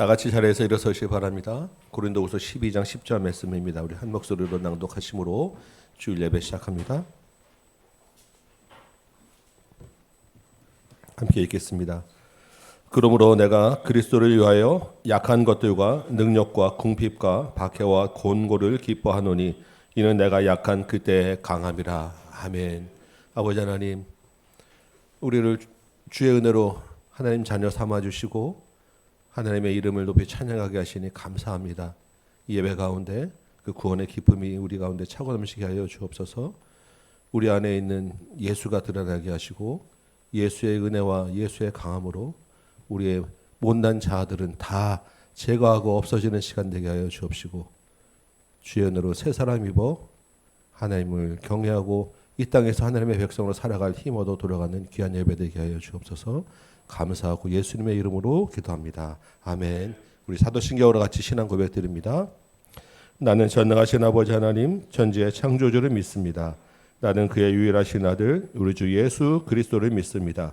다 같이 자리에서 일어서시기 바랍니다. 고린도후서 12장 10절 말씀입니다. 우리 한 목소리로 낭독하심으로 주일 예배 시작합니다. 함께 읽겠습니다. 그러므로 내가 그리스도를 위하여 약한 것들과 능력과 궁핍과 박해와 곤고를 기뻐하노니 이는 내가 약한 그때의 강함이라. 아멘. 아버지 하나님, 우리를 주의 은혜로 하나님 자녀 삼아주시고 하나님의 이름을 높이 찬양하게 하시니 감사합니다. 이 예배 가운데 그 구원의 기쁨이 우리 가운데 차고 넘치게 하여 주옵소서. 우리 안에 있는 예수가 드러나게 하시고 예수의 은혜와 예수의 강함으로 우리의 못난 자아들은 다 제거하고 없어지는 시간 되게 하여 주옵시고 주의 은혜로 새 사람 입어 하나님을 경외하고 이 땅에서 하나님의 백성으로 살아갈 힘 얻어 돌아가는 귀한 예배 되게 하여 주옵소서. 감사하고 예수님의 이름으로 기도합니다. 아멘. 우리 사도신경으로 같이 신앙 고백 드립니다. 나는 전능하신 아버지 하나님 전지의 창조주를 믿습니다. 나는 그의 유일하신 아들 우리 주 예수 그리스도를 믿습니다.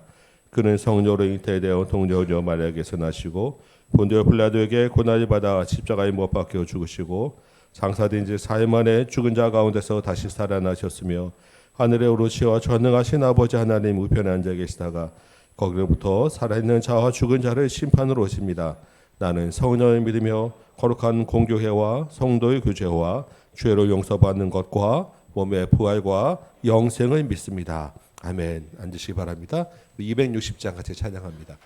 그는 성령으로 잉태되어 동정녀 마리아에게서 나시고 본디오 빌라도에게 고난을 받아 십자가에 못 박혀 죽으시고 장사된 지 사흘 만에 죽은 자 가운데서 다시 살아나셨으며 하늘에 오르시어 전능하신 아버지 하나님 우편에 앉아 계시다가 거기로부터 살아있는 자와 죽은 자를 심판으로 오십니다. 나는 성령을 믿으며 거룩한 공교회와 성도의 교제와 죄를 용서받는 것과 몸의 부활과 영생을 믿습니다. 아멘. 앉으시기 바랍니다. 260장 같이 찬양합니다.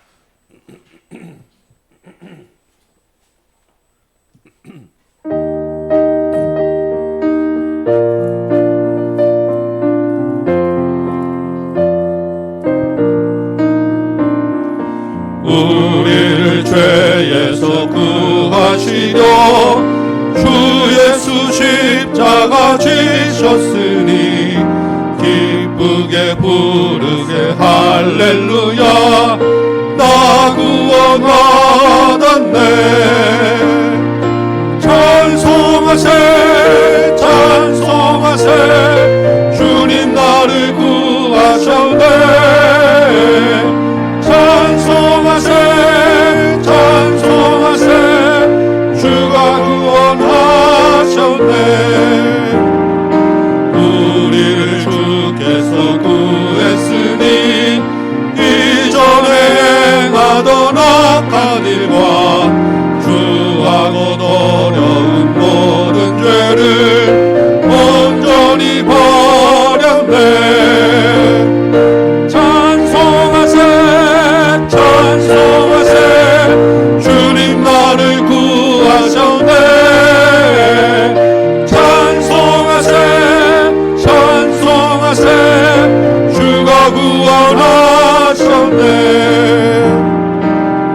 우리를 죄에서 구하시려 주 예수 십자가 지셨으니 기쁘게 부르게 할렐루야 나 구원 얻었네. 찬송하세 찬송하세 주님 나를 구하셨네. 찬송하세 찬송하세 주가 구원하셨네. 우리를 주께서 구했으니 이전에 행하던 악한 일과 주하고 어려운 모든 죄를 온전히 버렸네. 찬송하세 주님 나를 구하셨네. 찬송하세 찬송하세 주가 구원하셨네.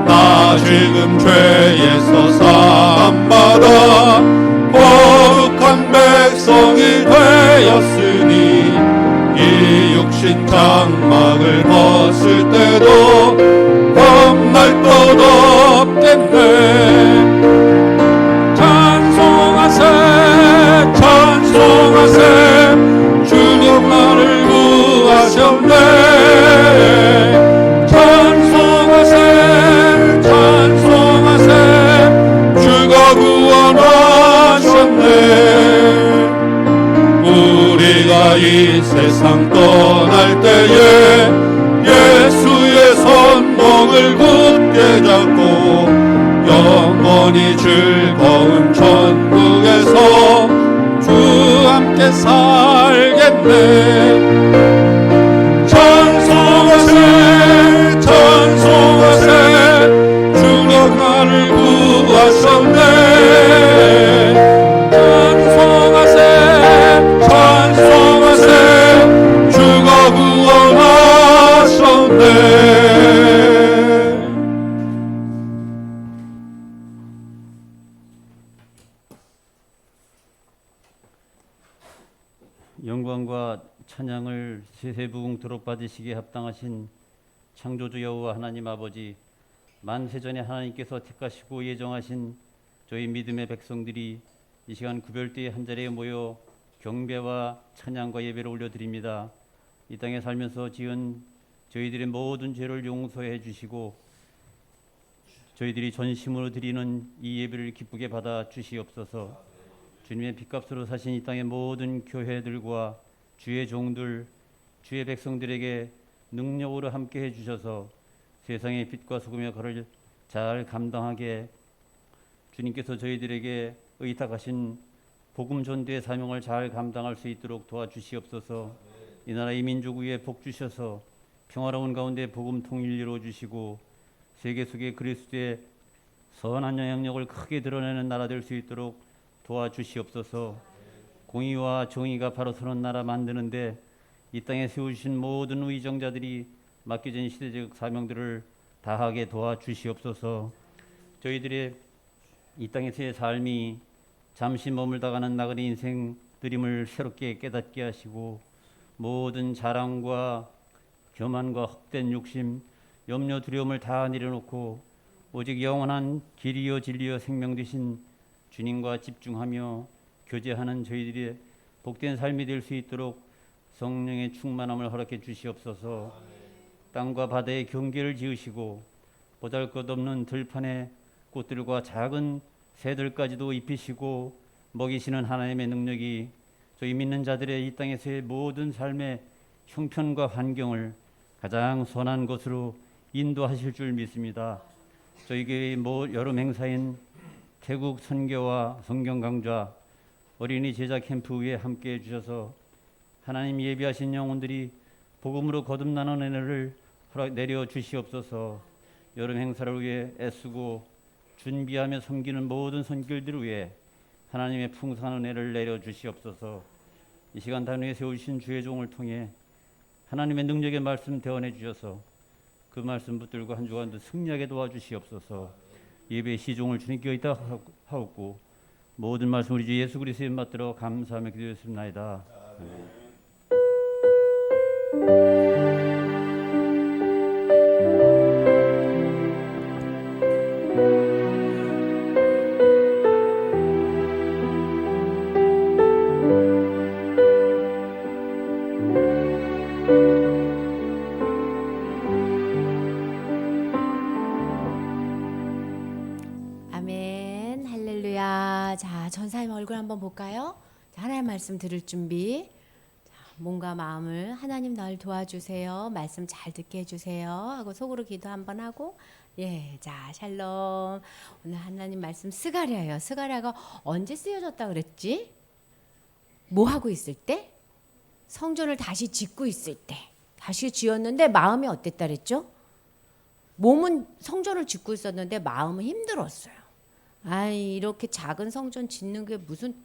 나 지금 죄에서 사함받아 거룩한 백성이 되었으니 이 육신 장막을 벗을 때도 겁날 것 없겠네. 찬송하세 찬송하세 주님 나를 구하셨네. 찬송하세 찬송하세 주가 구원하셨네. 우리가 이 세상 떠날 때에 예수의 손목을 굳게 잡고 영원히 즐거운 천국에서 주 함께 살겠네. 찬송하세 찬송하세 주님 나를 구하셨네. 찬송하세 찬송하세 주가 구원하셨네. 영광과 찬양을 세세부궁토록 받으시기에 합당하신 창조주 여호와 하나님 아버지, 만세전에 하나님께서 택하시고 예정하신 저희 믿음의 백성들이 이 시간 구별되이 한자리에 모여 경배와 찬양과 예배를 올려드립니다. 이 땅에 살면서 지은 저희들의 모든 죄를 용서해 주시고 저희들이 전심으로 드리는 이 예배를 기쁘게 받아 주시옵소서. 주님의 핏값으로 사신 이 땅의 모든 교회들과 주의 종들, 주의 백성들에게 능력으로 함께 해주셔서 세상의 빛과 소금의 역할을 잘 감당하게 주님께서 저희들에게 의탁하신 복음 전도의 사명을 잘 감당할 수 있도록 도와주시옵소서. 이 나라 이 민족 위에 복 주셔서 평화로운 가운데 복음 통일 이루어 주시고 세계 속에 그리스도의 선한 영향력을 크게 드러내는 나라 될 수 있도록 도와주시옵소서. 공의와 정의가 바로 서는 나라 만드는데 이 땅에 세우신 모든 의정자들이 맡겨진 시대적 사명들을 다하게 도와주시옵소서. 저희들의 이 땅에서의 삶이 잠시 머물다가는 나그네 인생 드림을 새롭게 깨닫게 하시고 모든 자랑과 교만과 헛된 욕심, 염려 두려움을 다 내려놓고 오직 영원한 길이요 진리요 생명 되신 주님과 집중하며 교제하는 저희들의 복된 삶이 될 수 있도록 성령의 충만함을 허락해 주시옵소서. 땅과 바다의 경계를 지으시고 보잘것없는 들판의 꽃들과 작은 새들까지도 입히시고 먹이시는 하나님의 능력이 저희 믿는 자들의 이 땅에서의 모든 삶의 형편과 환경을 가장 선한 것으로 인도하실 줄 믿습니다. 저희 교회의 여름 행사인 태국 선교와 성경 강좌, 어린이 제자 캠프 위에 함께해 주셔서 하나님 예비하신 영혼들이 복음으로 거듭나는 은혜를 내려 주시옵소서. 여름 행사를 위해 애쓰고 준비하며 섬기는 모든 손길들을 위해 하나님의 풍성한 은혜를 내려 주시옵소서. 이 시간 단위에 세우신 주의 종을 통해 하나님의 능력의 말씀 대언해 주셔서 그 말씀 붙들고 한 주간도 승리하게 도와주시옵소서. 예배의 시종을 주님께 의탁하옵고 모든 말씀 우리 주 예수 그리스도의 맞들어 감사하며 기도했습니다. 아멘, 할렐루야. 자, 전사님 얼굴 한번 볼까요? 자, 하나님 말씀 들을 준비. 자, 몸과 마음을 하나님 날 도와주세요. 말씀 잘 듣게 해주세요. 하고 속으로 기도 한번 하고, 예, 자, 샬롬. 오늘 하나님 말씀 스가랴예요. 스가랴가 언제 쓰여졌다 그랬지? 뭐 하고 있을 때? 성전을 다시 짓고 있을 때. 다시 지었는데 마음이 어땠다 그랬죠? 몸은 성전을 짓고 있었는데 마음은 힘들었어요. 아이, 이렇게 작은 성전 짓는 게 무슨,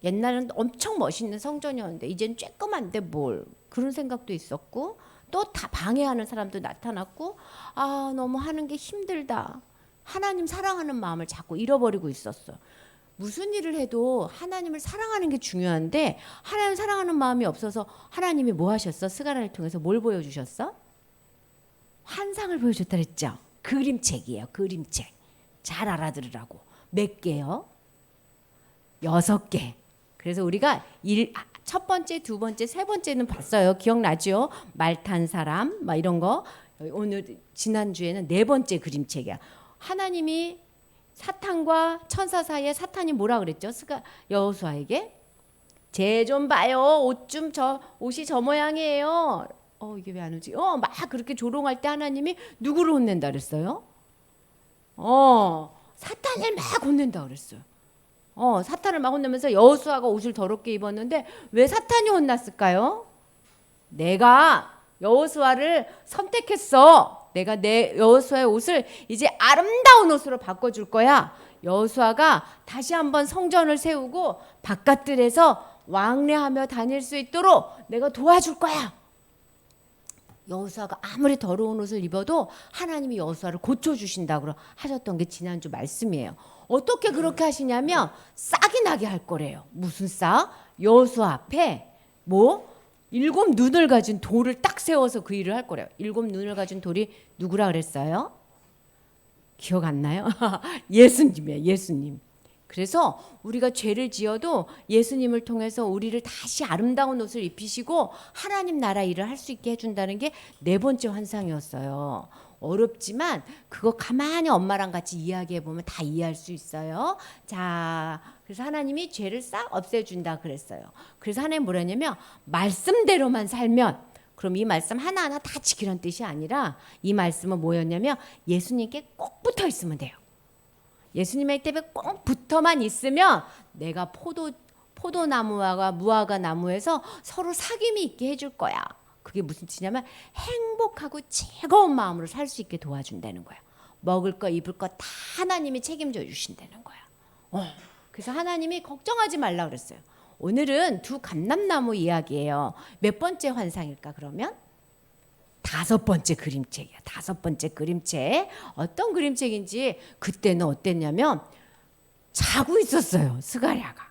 옛날에는 엄청 멋있는 성전이었는데 이젠 쬐끄만데 뭘, 그런 생각도 있었고, 또 다 방해하는 사람도 나타났고, 아, 너무 하는 게 힘들다. 하나님 사랑하는 마음을 자꾸 잃어버리고 있었어. 무슨 일을 해도 하나님을 사랑하는 게 중요한데 하나님 사랑하는 마음이 없어서 하나님이 뭐 하셨어? 스가랴를 통해서 뭘 보여주셨어? 환상을 보여줬다 그랬죠. 그림책이에요. 그림책. 잘 알아들으라고. 몇 개요? 6개. 그래서 우리가 첫 번째, 두 번째, 세 번째는 봤어요. 기억나죠? 말 탄 사람 막 이런 거. 오늘 지난주에는 네 번째 그림책이야. 하나님이 사탄과 천사 사이에 사탄이 뭐라 그랬죠? 여호수아에게 쟤 좀 봐요. 옷이 저 모양이에요. 이게 왜 안 오지? 막 그렇게 조롱할 때 하나님이 누구를 혼낸다 그랬어요? 사탄을 막 혼낸다 그랬어요. 사탄을 막 혼내면서 여호수아가 옷을 더럽게 입었는데 왜 사탄이 혼났을까요? 내가 여호수아를 선택했어. 내가 내 여호수아의 옷을 이제 아름다운 옷으로 바꿔줄 거야. 여호수아가 다시 한번 성전을 세우고 바깥들에서 왕래하며 다닐 수 있도록 내가 도와줄 거야. 여호수아가 아무리 더러운 옷을 입어도 하나님이 여호수아를 고쳐주신다고 하셨던 게 지난주 말씀이에요. 어떻게 그렇게 하시냐면 싹이 나게 할 거래요. 무슨 싹? 여호수아 앞에 7 눈을 가진 돌을 딱 세워서 그 일을 할 거래요. 7 눈을 가진 돌이 누구라 그랬어요? 기억 안 나요? 예수님이에요. 예수님. 그래서 우리가 죄를 지어도 예수님을 통해서 우리를 다시 아름다운 옷을 입히시고 하나님 나라 일을 할 수 있게 해준다는 게 네 번째 환상이었어요. 어렵지만 그거 가만히 엄마랑 같이 이야기해 보면 다 이해할 수 있어요. 자, 그래서 하나님이 죄를 싹 없애준다 그랬어요. 그래서 하나님 뭐라냐면 말씀대로만 살면, 그럼 이 말씀 하나하나 다 지키라는 뜻이 아니라 이 말씀은 뭐였냐면 예수님께 꼭 붙어 있으면 돼요. 예수님의 때문에 꼭 붙어만 있으면 내가 포도나무와 무화과 나무에서 서로 사귐이 있게 해줄 거야. 그게 무슨 뜻이냐면 행복하고 즐거운 마음으로 살 수 있게 도와준다는 거야. 먹을 거 입을 거 다 하나님이 책임져 주신다는 거야. 그래서 하나님이 걱정하지 말라 그랬어요. 오늘은 두 감람나무 이야기예요. 몇 번째 환상일까 그러면? 5번째 그림책이야. 5번째 그림책. 어떤 그림책인지 그때는 어땠냐면 자고 있었어요. 스가랴가.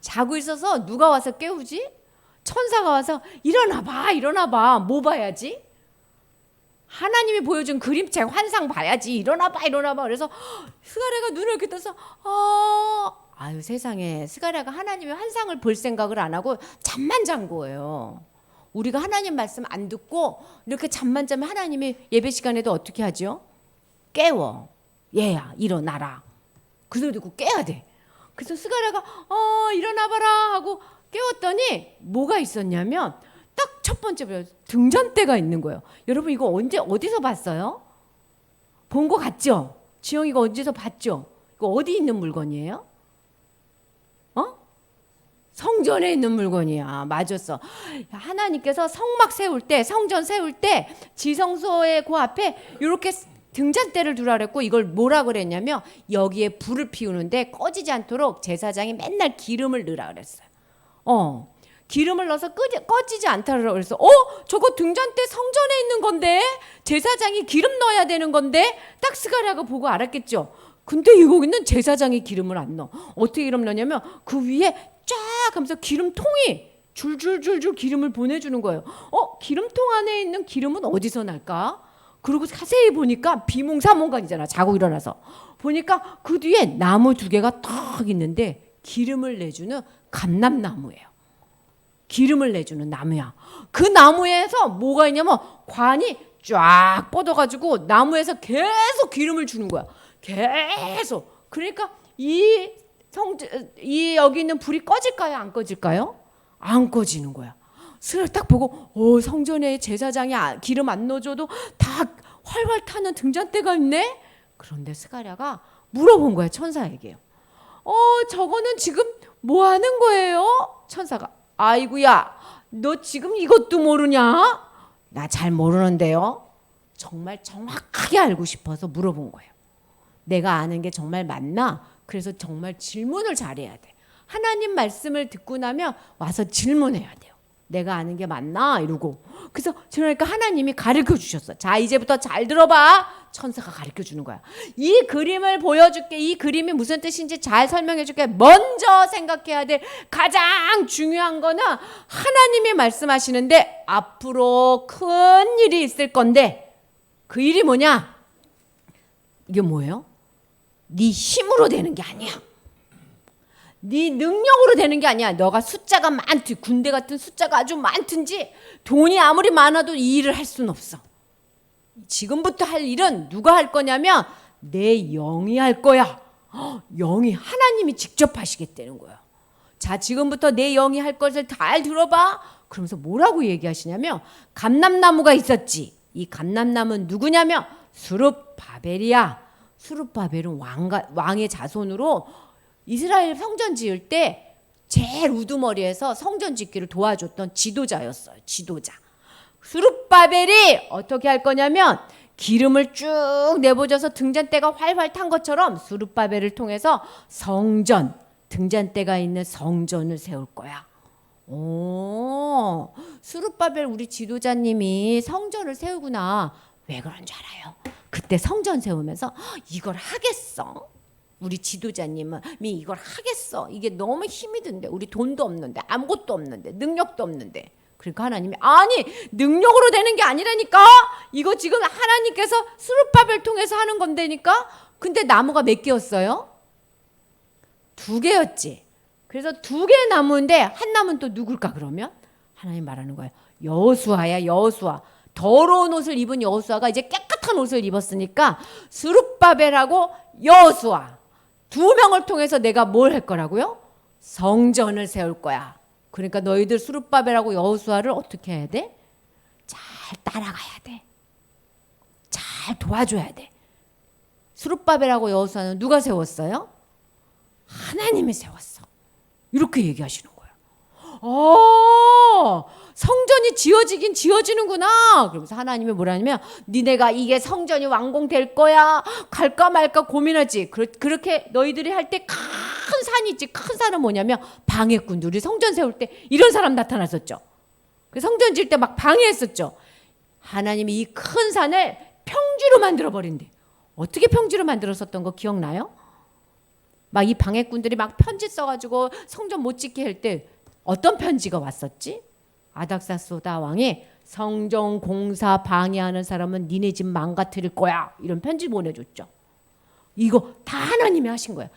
자고 있어서 누가 와서 깨우지? 천사가 와서 일어나봐, 일어나봐. 뭐 봐야지? 하나님이 보여준 그림책 환상 봐야지. 일어나봐, 일어나봐. 그래서 스가랴가 눈을 이렇게 떠서 아유 세상에, 스가랴가 하나님의 환상을 볼 생각을 안 하고 잠만 잔 거예요. 우리가 하나님 말씀 안 듣고 이렇게 잠만 자면 하나님이 예배 시간에도 어떻게 하죠? 깨워. 얘야 일어나라. 그 소리 듣고 깨야 돼. 그래서 스가랴가 일어나봐라 하고 깨웠더니 뭐가 있었냐면 딱 첫 번째 등잔대가 있는 거예요. 여러분 이거 언제 어디서 봤어요? 본 거 같죠? 지영이가 어디서 봤죠? 이거 어디 있는 물건이에요? 성전에 있는 물건이야. 맞았어. 하나님께서 성막 세울 때, 성전 세울 때 지성소의 그 앞에 이렇게 등잔대를 두라 그랬고, 이걸 뭐라 그랬냐면 여기에 불을 피우는데 꺼지지 않도록 제사장이 맨날 기름을 넣으라 그랬어요. 기름을 넣어서 꺼지지 않다고 그래서 저거 등잔대 성전에 있는 건데 제사장이 기름 넣어야 되는 건데 딱 스가랴가 보고 알았겠죠. 근데 여기는 제사장이 기름을 안 넣어. 어떻게 기름 넣냐면 그 위에 쫙 하면서 기름통이 줄줄줄줄 기름을 보내주는 거예요. 기름통 안에 있는 기름은 어디서 날까? 그리고 자세히 보니까 비몽사몽간이잖아. 자고 일어나서 보니까 그 뒤에 나무 2개가 탁 있는데 기름을 내주는 감람나무예요. 기름을 내주는 나무야. 그 나무에서 뭐가 있냐면 관이 쫙 뻗어가지고 나무에서 계속 기름을 주는 거야. 계속. 그러니까 이 여기 있는 불이 꺼질까요? 안 꺼질까요? 안 꺼지는 거야. 스를 딱 보고 성전에 제사장이 기름 안 넣어줘도 다 활활 타는 등잔대가 있네. 그런데 스가랴가 물어본 거야. 천사에게요. 저거는 지금 뭐 하는 거예요? 천사가 아이고야, 너 지금 이것도 모르냐? 나 잘 모르는데요. 정말 정확하게 알고 싶어서 물어본 거예요. 내가 아는 게 정말 맞나? 그래서 정말 질문을 잘해야 돼. 하나님 말씀을 듣고 나면 와서 질문해야 돼요. 내가 아는 게 맞나? 이러고. 그래서 그러니까 하나님이 가르쳐 주셨어. 자, 이제부터 잘 들어봐. 천사가 가르쳐 주는 거야. 이 그림을 보여줄게. 이 그림이 무슨 뜻인지 잘 설명해 줄게. 먼저 생각해야 될 가장 중요한 거는 하나님이 말씀하시는데 앞으로 큰 일이 있을 건데 그 일이 뭐냐? 이게 뭐예요? 네 힘으로 되는 게 아니야. 네 능력으로 되는 게 아니야. 너가 숫자가 많든 군대 같은 숫자가 아주 많든지 돈이 아무리 많아도 이 일을 할 수는 없어. 지금부터 할 일은 누가 할 거냐면 내 영이 할 거야. 영이 하나님이 직접 하시겠다는 거야. 자, 지금부터 내 영이 할 것을 잘 들어봐. 그러면서 뭐라고 얘기하시냐면 감람나무가 있었지. 이 감람나무는 누구냐면 스룹바벨이야. 스룹바벨은 왕의 자손으로 이스라엘 성전 지을 때 제일 우두머리에서 성전 짓기를 도와줬던 지도자였어요. 지도자. 스룹바벨이 어떻게 할 거냐면 기름을 쭉 내보져서 등잔대가 활활 탄 것처럼 스룹바벨을 통해서 성전, 등잔대가 있는 성전을 세울 거야. 스룹바벨 우리 지도자님이 성전을 세우구나. 왜 그런 줄 알아요? 그때 성전 세우면서 이걸 하겠어? 우리 지도자님은 이걸 하겠어? 이게 너무 힘이 든데 우리 돈도 없는데 아무것도 없는데 능력도 없는데. 그러니까 하나님이 아니 능력으로 되는 게 아니라니까. 이거 지금 하나님께서 스룹바벨 통해서 하는 건데니까. 근데 나무가 몇 개였어요? 2개였지. 그래서 2개 나무인데 한 나무는 또 누굴까 그러면? 하나님 말하는 거예요. 여호수아야. 여호수아. 더러운 옷을 입은 여호수아가 이제 깨끗한 옷을 입었으니까 스룹바벨하고 여호수아 두 명을 통해서 내가 뭘 할 거라고요? 성전을 세울 거야. 그러니까 너희들 스룹바벨하고 여호수아를 어떻게 해야 돼? 잘 따라가야 돼. 잘 도와줘야 돼. 스룹바벨하고 여호수아는 누가 세웠어요? 하나님이 세웠어. 이렇게 얘기하시는 거예요. 성전이 지어지긴 지어지는구나. 그러면서 하나님이 뭐라냐면 니네가 이게 성전이 완공될 거야 갈까 말까 고민하지. 그렇게 너희들이 할 때 큰 산이 있지. 큰 산은 뭐냐면 방해꾼. 우리 성전 세울 때 이런 사람 나타났었죠. 성전 지을 때 막 방해했었죠. 하나님이 이 큰 산을 평지로 만들어 버린대. 어떻게 평지로 만들었었던 거 기억나요? 막 이 방해꾼들이 막 편지 써가지고 성전 못 짓게 할 때 어떤 편지가 왔었지? 아닥사스다 왕이 성전 공사 방해하는 사람은 니네 집 망가뜨릴 거야. 이런 편지 보내줬죠. 이거 다 하나님이 하신 거야.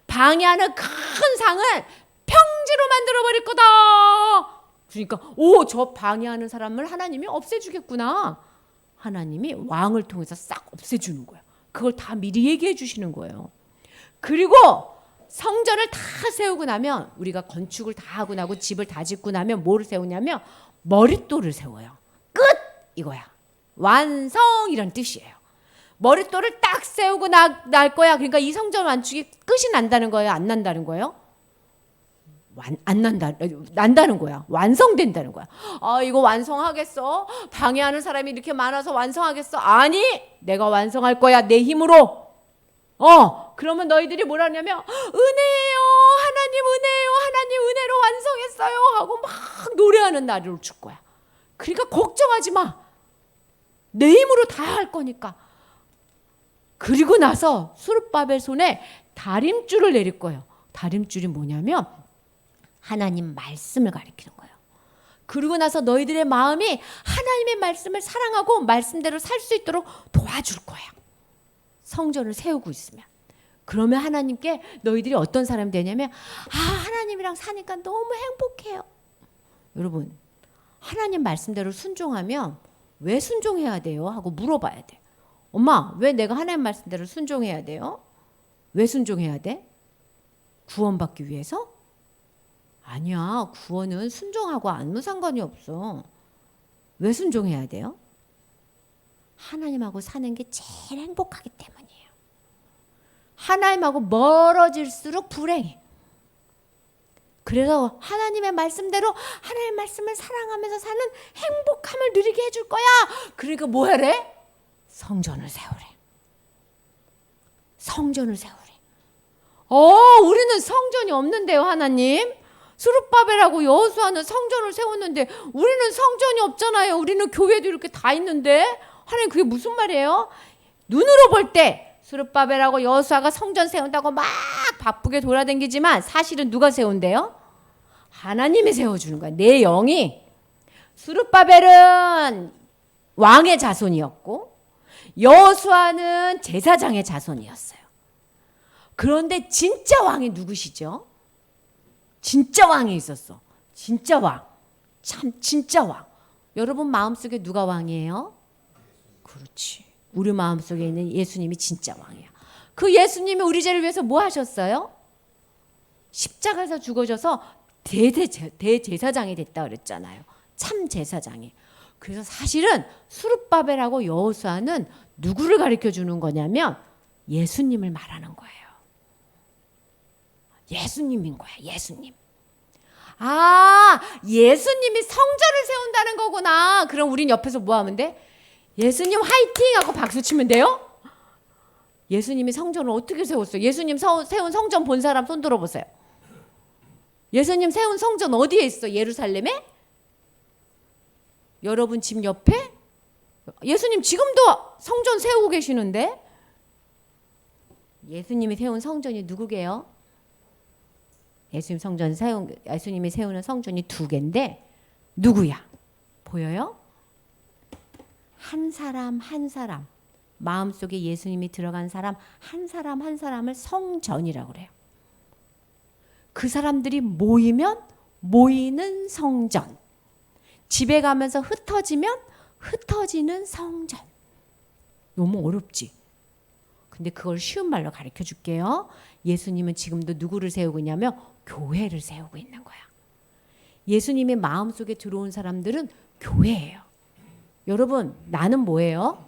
방해하는 큰 상을 평지로 만들어 버릴 거다. 그러니까 저 방해하는 사람을 하나님이 없애주겠구나. 하나님이 왕을 통해서 싹 없애주는 거야. 그걸 다 미리 얘기해 주시는 거예요. 그리고 성전을 다 세우고 나면 우리가 건축을 다 하고 나고 집을 다 짓고 나면 뭐를 세우냐면 머릿돌을 세워요. 끝! 이거야. 완성이란 뜻이에요. 머릿돌을 딱 세우고 날 거야. 그러니까 이 성전 완축이 끝이 난다는 거예요? 안 난다는 거예요? 난다는 거야. 완성된다는 거야. 이거 완성하겠어? 방해하는 사람이 이렇게 많아서 완성하겠어? 아니, 내가 완성할 거야. 내 힘으로. 그러면 너희들이 뭐라냐면 은혜예요. 하나님 은혜예요. 하나님 은혜로 완성했어요. 하고 막 노래하는 날을 줄 거야. 그러니까 걱정하지 마. 내 힘으로 다 할 거니까. 그리고 나서 스룹바벨 손에 다림줄을 내릴 거예요. 다림줄이 뭐냐면 하나님 말씀을 가리키는 거예요. 그리고 나서 너희들의 마음이 하나님의 말씀을 사랑하고 말씀대로 살 수 있도록 도와줄 거야. 성전을 세우고 있으면. 그러면 하나님께 너희들이 어떤 사람이 되냐면 하나님이랑 사니까 너무 행복해요. 여러분, 하나님 말씀대로 순종하면 왜 순종해야 돼요? 하고 물어봐야 돼. 엄마, 왜 내가 하나님 말씀대로 순종해야 돼요? 왜 순종해야 돼? 구원받기 위해서? 아니야. 구원은 순종하고 아무 상관이 없어. 왜 순종해야 돼요? 하나님하고 사는 게 제일 행복하기 때문이에요. 하나님하고 멀어질수록 불행해. 그래서 하나님의 말씀대로 하나님의 말씀을 사랑하면서 사는 행복함을 누리게 해줄 거야. 그러니까 뭐 하래? 성전을 세우래. 성전을 세우래. 우리는 성전이 없는데요, 하나님. 스룹바벨하고 여호수아는 성전을 세웠는데 우리는 성전이 없잖아요. 우리는 교회도 이렇게 다 있는데. 하나님, 그게 무슨 말이에요? 눈으로 볼 때 스룹바벨하고 여호수아가 성전 세운다고 막 바쁘게 돌아다니지만 사실은 누가 세운대요? 하나님이 세워주는 거야. 내 영이. 스룹바벨은 왕의 자손이었고 여호수아는 제사장의 자손이었어요. 그런데 진짜 왕이 누구시죠? 진짜 왕이 있었어. 진짜 왕. 참 진짜 왕. 여러분 마음속에 누가 왕이에요? 그렇지. 우리 마음속에 있는 예수님이 진짜 왕이야. 그 예수님이 우리 죄를 위해서 뭐 하셨어요? 십자가에서 죽어져서 대제사장이 됐다 그랬잖아요. 참 제사장이. 그래서 사실은 스룹바벨하고 여호수아는 누구를 가르쳐 주는 거냐면 예수님을 말하는 거예요. 예수님인 거야. 예수님. 예수님이 성전을 세운다는 거구나. 그럼 우린 옆에서 뭐 하면 돼? 예수님 화이팅 하고 박수 치면 돼요? 예수님이 성전을 어떻게 세웠어요? 예수님 세운 성전 본 사람 손 들어보세요. 예수님 세운 성전 어디에 있어? 예루살렘에? 여러분 집 옆에? 예수님 지금도 성전 세우고 계시는데? 예수님이 세운 성전이 누구게요? 예수님이 세우는 성전이 두 개인데 누구야? 보여요? 한 사람 한 사람, 마음속에 예수님이 들어간 사람 한 사람을 성전이라고 그래요. 그 사람들이 모이면 모이는 성전. 집에 가면서 흩어지면 흩어지는 성전. 너무 어렵지? 근데 그걸 쉬운 말로 가르쳐 줄게요. 예수님은 지금도 누구를 세우고 있냐면 교회를 세우고 있는 거야. 예수님의 마음속에 들어온 사람들은 교회예요. 여러분, 나는 뭐예요?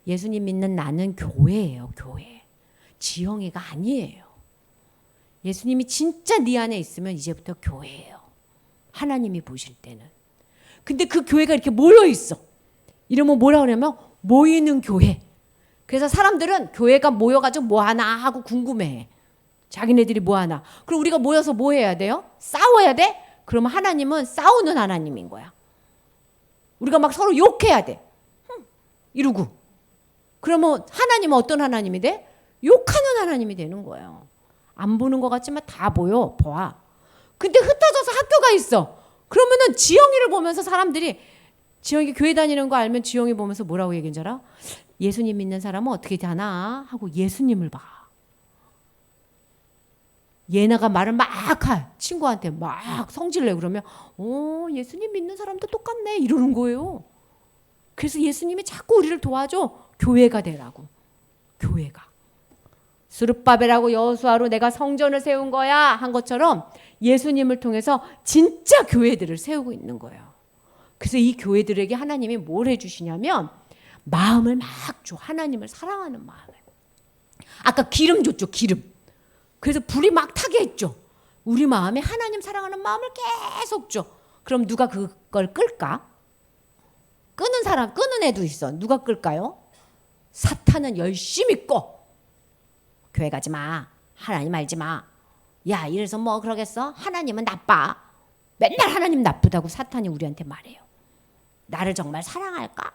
예수님 믿는 나는 교회예요. 교회. 지영이가 아니에요. 예수님이 진짜 네 안에 있으면 이제부터 교회예요. 하나님이 보실 때는. 근데 그 교회가 이렇게 모여 있어. 이러면 뭐라 그러냐면 모이는 교회. 그래서 사람들은 교회가 모여가지고 뭐 하나 하고 궁금해해. 자기네들이 뭐 하나. 그럼 우리가 모여서 뭐 해야 돼요? 싸워야 돼? 그러면 하나님은 싸우는 하나님인 거야. 우리가 막 서로 욕해야 돼. 이러고. 그러면 하나님은 어떤 하나님이 돼? 욕하는 하나님이 되는 거예요. 안 보는 것 같지만 다 보여. 봐. 근데 흩어져서 학교가 있어. 그러면은 지영이를 보면서 사람들이 지영이 교회 다니는 거 알면 지영이 보면서 뭐라고 얘기한 줄 알아? 예수님 믿는 사람은 어떻게 되나 하고 예수님을 봐. 예나가 말을 막 해. 친구한테 막 성질내. 그러면 예수님 믿는 사람도 똑같네 이러는 거예요. 그래서 예수님이 자꾸 우리를 도와줘. 교회가 되라고. 교회가. 스룹바벨하고 여호수아로 내가 성전을 세운 거야 한 것처럼 예수님을 통해서 진짜 교회들을 세우고 있는 거예요. 그래서 이 교회들에게 하나님이 뭘 해주시냐면 마음을 막 줘. 하나님을 사랑하는 마음을. 아까 기름 줬죠. 기름. 그래서 불이 막 타게 했죠. 우리 마음에 하나님 사랑하는 마음을 계속 줘. 그럼 누가 그걸 끌까? 끄는 사람, 끄는 애도 있어. 누가 끌까요? 사탄은 열심히 꺼. 교회 가지 마. 하나님 알지 마. 야, 이래서 뭐 그러겠어? 하나님은 나빠. 맨날 하나님 나쁘다고 사탄이 우리한테 말해요. 나를 정말 사랑할까?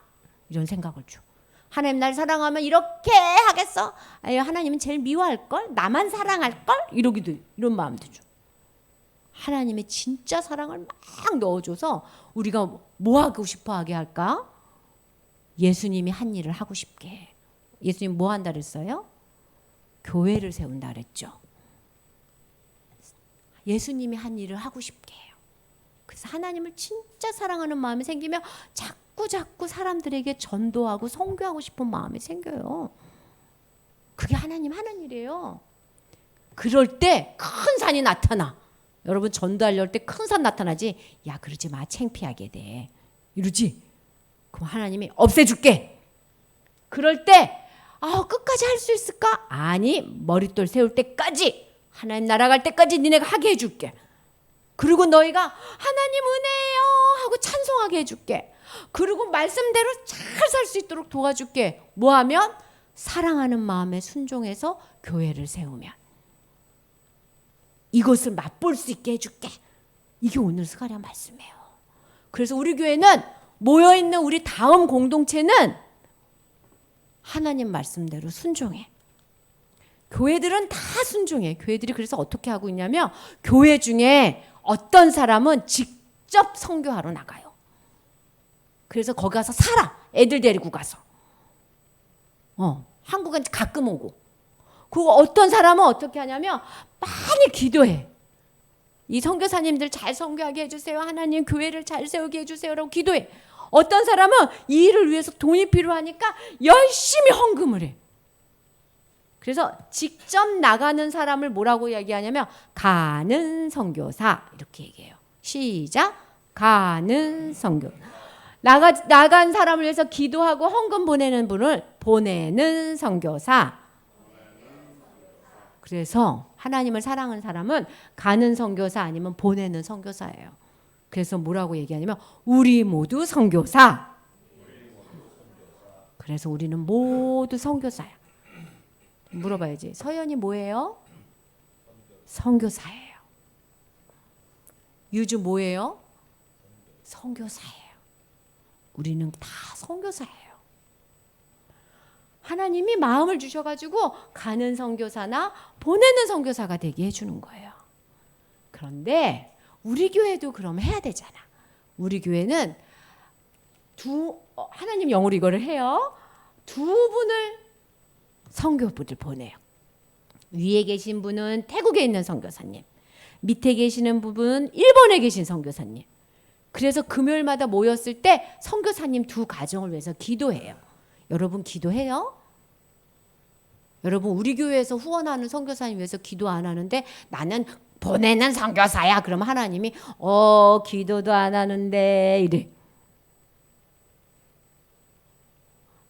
이런 생각을 줘. 하나님 날 사랑하면 이렇게 하겠어? 아유, 하나님은 제일 미워할걸? 나만 사랑할걸? 이런 마음도 줘. 하나님의 진짜 사랑을 막 넣어줘서 우리가 뭐 하고 싶어 하게 할까? 예수님이 한 일을 하고 싶게 해. 예수님 뭐 한다 그랬어요? 교회를 세운다 그랬죠. 예수님이 한 일을 하고 싶게 해요. 그래서 하나님을 진짜 사랑하는 마음이 생기면 자꾸 사람들에게 전도하고 선교하고 싶은 마음이 생겨요. 그게 하나님 하는 일이에요. 그럴 때 큰 산이 나타나. 여러분 전도하려고 할 때 큰 산 나타나지. 야, 그러지 마. 창피하게 돼. 이러지. 그럼 하나님이 없애줄게. 그럴 때 끝까지 할 수 있을까? 아니, 머릿돌 세울 때까지, 하나님 날아갈 때까지 니네가 하게 해줄게. 그리고 너희가 하나님 은혜예요 하고 찬송하게 해줄게. 그리고 말씀대로 잘 살 수 있도록 도와줄게. 뭐 하면? 사랑하는 마음에 순종해서 교회를 세우면. 이것을 맛볼 수 있게 해줄게. 이게 오늘 스가랴 말씀이에요. 그래서 우리 교회는 모여있는 우리 다음 공동체는 하나님 말씀대로 순종해. 교회들은 다 순종해. 교회들이 그래서 어떻게 하고 있냐면 교회 중에 어떤 사람은 직접 선교하러 나가요. 그래서 거기 가서 살아. 애들 데리고 가서. 한국은 가끔 오고. 그리고 어떤 사람은 어떻게 하냐면 많이 기도해. 이 선교사님들 잘 선교하게 해주세요. 하나님 교회를 잘 세우게 해주세요라고 기도해. 어떤 사람은 이 일을 위해서 돈이 필요하니까 열심히 헌금을 해. 그래서 직접 나가는 사람을 뭐라고 얘기하냐면 가는 선교사 이렇게 얘기해요. 시작. 가는 선교. 나간 사람을 위해서 기도하고 헌금 보내는 분을 보내는 선교사. 그래서 하나님을 사랑하는 사람은 가는 선교사 아니면 보내는 선교사예요. 그래서 뭐라고 얘기하냐면 우리 모두 선교사. 그래서 우리는 모두 선교사야. 물어봐야지. 서연이 뭐예요? 선교사예요. 유주 뭐예요? 선교사예요. 우리는 다 선교사예요. 하나님이 마음을 주셔가지고 가는 선교사나 보내는 선교사가 되게 해주는 거예요. 그런데 우리 교회도 그럼 해야 되잖아. 우리 교회는 하나님 영으로 이거를 해요. 두 분을 선교부를 보내요. 위에 계신 분은 태국에 있는 선교사님, 밑에 계시는 분은 일본에 계신 선교사님. 그래서 금요일마다 모였을 때 선교사님 두 가정을 위해서 기도해요. 여러분 기도해요? 여러분 우리 교회에서 후원하는 선교사님 위해서 기도 안 하는데 나는 보내는 선교사야. 그러면 하나님이 기도도 안 하는데 이래.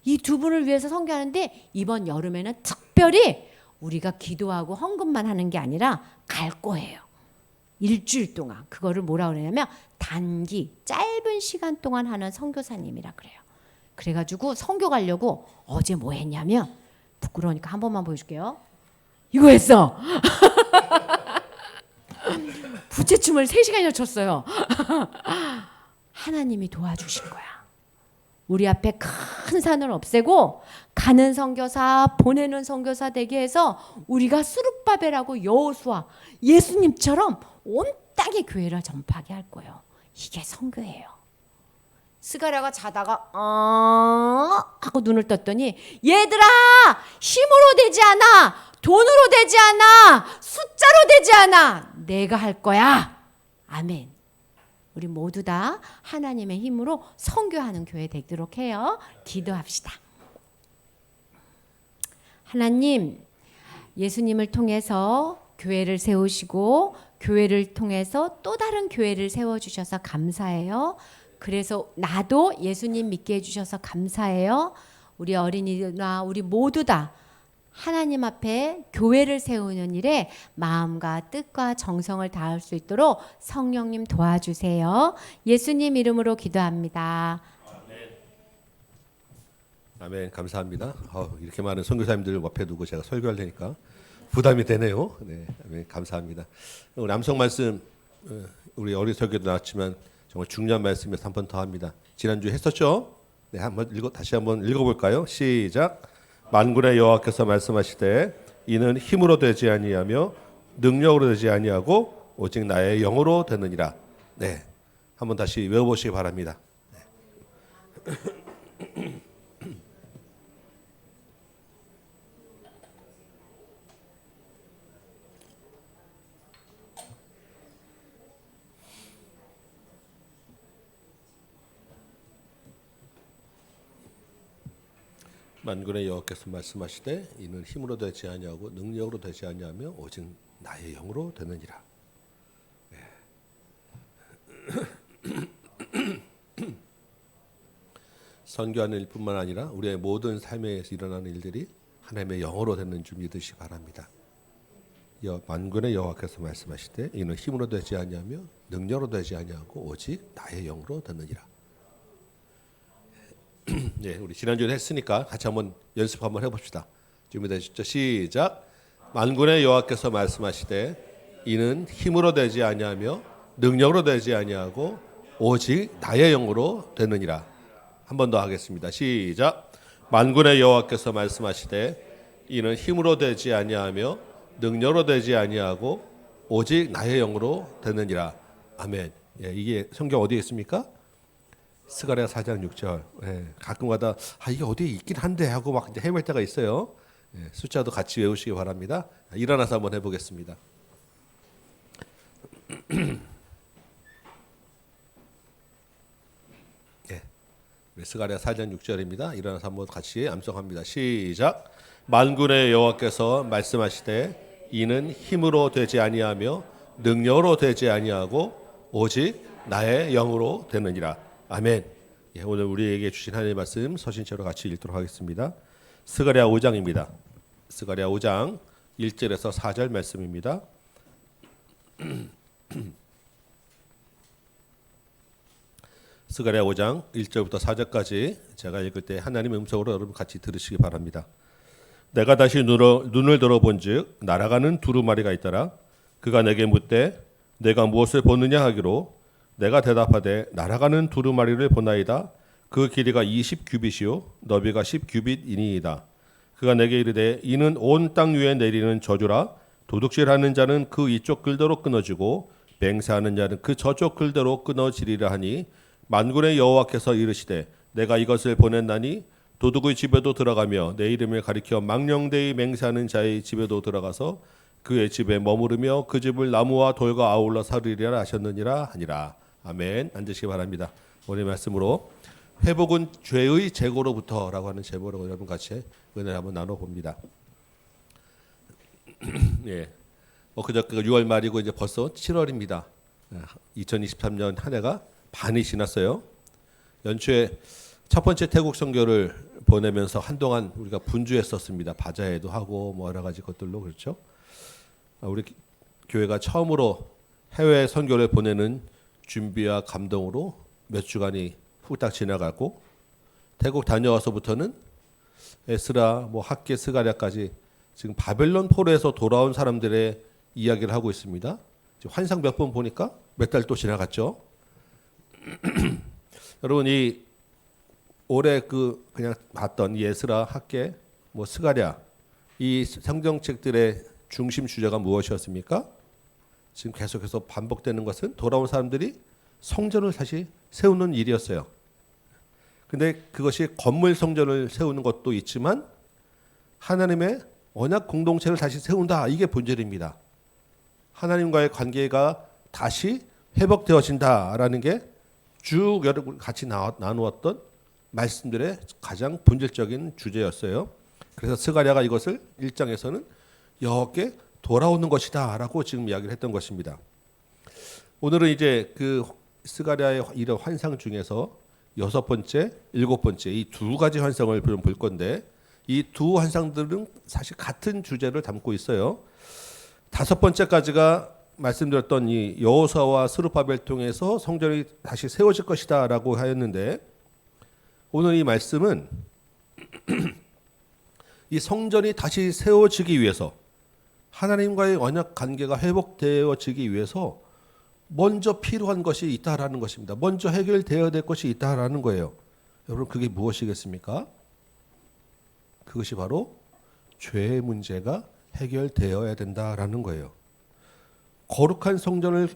이 두 분을 위해서 선교하는데 이번 여름에는 특별히 우리가 기도하고 헌금만 하는 게 아니라 갈 거예요. 일주일 동안. 그거를 뭐라 그러냐면 단기 짧은 시간 동안 하는 선교사님이라 그래요. 그래가지고 선교 가려고 어제 뭐 했냐면 부끄러우니까 한 번만 보여줄게요. 이거 했어. 부채춤을 3시간이나 췄어요. 하나님이 도와주신 거야. 우리 앞에 큰 산을 없애고 가는 선교사 보내는 선교사 되게 해서 우리가 수룹바벨하고 여호수아 예수님처럼 온 땅에 교회를 전파하게 할 거예요. 이게 선교예요. 스가랴가 자다가 하고 눈을 떴더니 얘들아 힘으로 되지 않아 돈으로 되지 않아 숫자로 되지 않아 내가 할 거야. 아멘. 우리 모두 다 하나님의 힘으로 선교하는 교회 되도록 해요. 기도합시다. 하나님, 예수님을 통해서 교회를 세우시고 교회를 통해서 또 다른 교회를 세워주셔서 감사해요. 그래서 나도 예수님 믿게 해주셔서 감사해요. 우리 어린이나 우리 모두 다 하나님 앞에 교회를 세우는 일에 마음과 뜻과 정성을 다할 수 있도록 성령님 도와주세요. 예수님 이름으로 기도합니다. 아멘. 감사합니다. 이렇게 많은 선교사님들 앞에 두고 제가 설교할 테니까 부담이 되네요. 네, 아멘. 감사합니다. 우리 암송 말씀 우리 어린 설교도 나왔지만 정말 중요한 말씀에서 한 번 더 합니다. 지난주에 했었죠? 네, 다시 한번 읽어볼까요? 시작. 만군의 여호와께서 말씀하시되 이는 힘으로 되지 아니하며 능력으로 되지 아니하고 오직 나의 영으로 되느니라. 네, 한번 다시 외워보시기 바랍니다. 네. 만군의 여호와께서 말씀하시되 이는 힘으로 되지 아니하고 능력으로 되지 아니하며 오직 나의 영으로 되느니라. 네. 선교하는 일뿐만 아니라 우리의 모든 삶에서 일어나는 일들이 하나님의 영으로 되는 줄 믿으시기 바랍니다. 만군의 여호와께서 말씀하시되 이는 힘으로 되지 아니하며 능력으로 되지 아니하고 오직 나의 영으로 되느니라. 네, 우리 지난주에 했으니까 같이 한번 연습 한번 해봅시다. 준비되셨죠? 시작. 만군의 여호와께서 말씀하시되 이는 힘으로 되지 아니하며 능력으로 되지 아니하고 오직 나의 영으로 되느니라. 한 번 더 하겠습니다. 시작. 만군의 여호와께서 말씀하시되 이는 힘으로 되지 아니하며 능력으로 되지 아니하고 오직 나의 영으로 되느니라. 아멘. 예, 이게 성경 어디에 있습니까? 스가랴 4장 6절. 예, 가끔가다 이게 어디에 있긴 한데 하고 막 이제 헤맬 때가 있어요. 예, 숫자도 같이 외우시기 바랍니다. 일어나서 한번 해보겠습니다. 예, 스가랴 4장 6절입니다. 일어나서 한번 같이 암송합니다. 시작. 만군의 여호와께서 말씀하시되 이는 힘으로 되지 아니하며 능력으로 되지 아니하고 오직 나의 영으로 되느니라. 아멘. 예, 오늘 우리에게 주신 하나님의 말씀 서신처럼 같이 읽도록 하겠습니다. 스가랴 5장입니다. 스가랴 5장 1절에서 4절 말씀입니다. 스가랴 5장 1절부터 4절까지 제가 읽을 때 하나님의 음성으로 여러분 같이 들으시기 바랍니다. 내가 다시 눈을 들어본즉 날아가는 두루마리가 있더라. 그가 내게 묻되 내가 무엇을 보느냐 하기로 내가 대답하되 날아가는 두루마리를 보나이다. 그 길이가 20규빗이요 너비가 10규빗이니이다. 그가 내게 이르되 이는 온 땅 위에 내리는 저주라. 도둑질하는 자는 그 이쪽 글대로 끊어지고 맹세하는 자는 그 저쪽 글대로 끊어지리라 하니 만군의 여호와께서 이르시되 내가 이것을 보냈나니 도둑의 집에도 들어가며 내 이름을 가리켜 망령되이 맹세하는 자의 집에도 들어가서 그의 집에 머무르며 그 집을 나무와 돌과 아울러 살으리라 하셨느니라 하니라. 아멘. 앉으시기 바랍니다. 오늘 말씀으로 회복은 죄의 재고로부터라고 하는 제목으로 여러분 같이 은혜를 한번 나눠봅니다. 예. 그저께 6월 말이고 이제 벌써 7월입니다. 2023년 한 해가 반이 지났어요. 연초에 첫 번째 태국 선교를 보내면서 한동안 우리가 분주했었습니다. 바자회도 하고 뭐 여러 가지 것들로 그렇죠. 우리 교회가 처음으로 해외 선교를 보내는 준비와 감동으로 몇 주간이 후딱 지나가고 태국 다녀와서부터는 에스라, 뭐 학계, 스가랴까지 지금 바벨론 포로에서 돌아온 사람들의 이야기를 하고 있습니다. 지금 환상 몇 번 보니까 몇 달 또 지나갔죠. 여러분 이 올해 그냥 봤던 이 에스라, 학계, 뭐 스가랴 이 성경책들의 중심 주제가 무엇이었습니까? 지금 계속해서 반복되는 것은 돌아온 사람들이 성전을 다시 세우는 일이었어요. 근데 그것이 건물 성전을 세우는 것도 있지만 하나님의 언약 공동체를 다시 세운다. 이게 본질입니다. 하나님과의 관계가 다시 회복되어진다라는 게 쭉 여러분 같이 나누었던 말씀들의 가장 본질적인 주제였어요. 그래서 스가랴가 이것을 1장에서는 여호와께 돌아오는 것이다라고 지금 이야기를 했던 것입니다. 오늘은 이제 그 스가랴의 이런 환상 중에서 6번째, 7번째 이 두 가지 환상을 좀 볼 건데 이 두 환상들은 사실 같은 주제를 담고 있어요. 5번째까지가 말씀드렸던 이 여호수아와 스룹바벨 통해서 성전이 다시 세워질 것이다라고 하였는데 오늘 이 말씀은 이 성전이 다시 세워지기 위해서 하나님과의 언약 관계가 회복되어지기 위해서 먼저 필요한 것이 있다라는 것입니다. 먼저 해결되어야 될 것이 있다라는 거예요. 여러분 그게 무엇이겠습니까? 그것이 바로 죄의 문제가 해결되어야 된다라는 거예요. 거룩한 성전을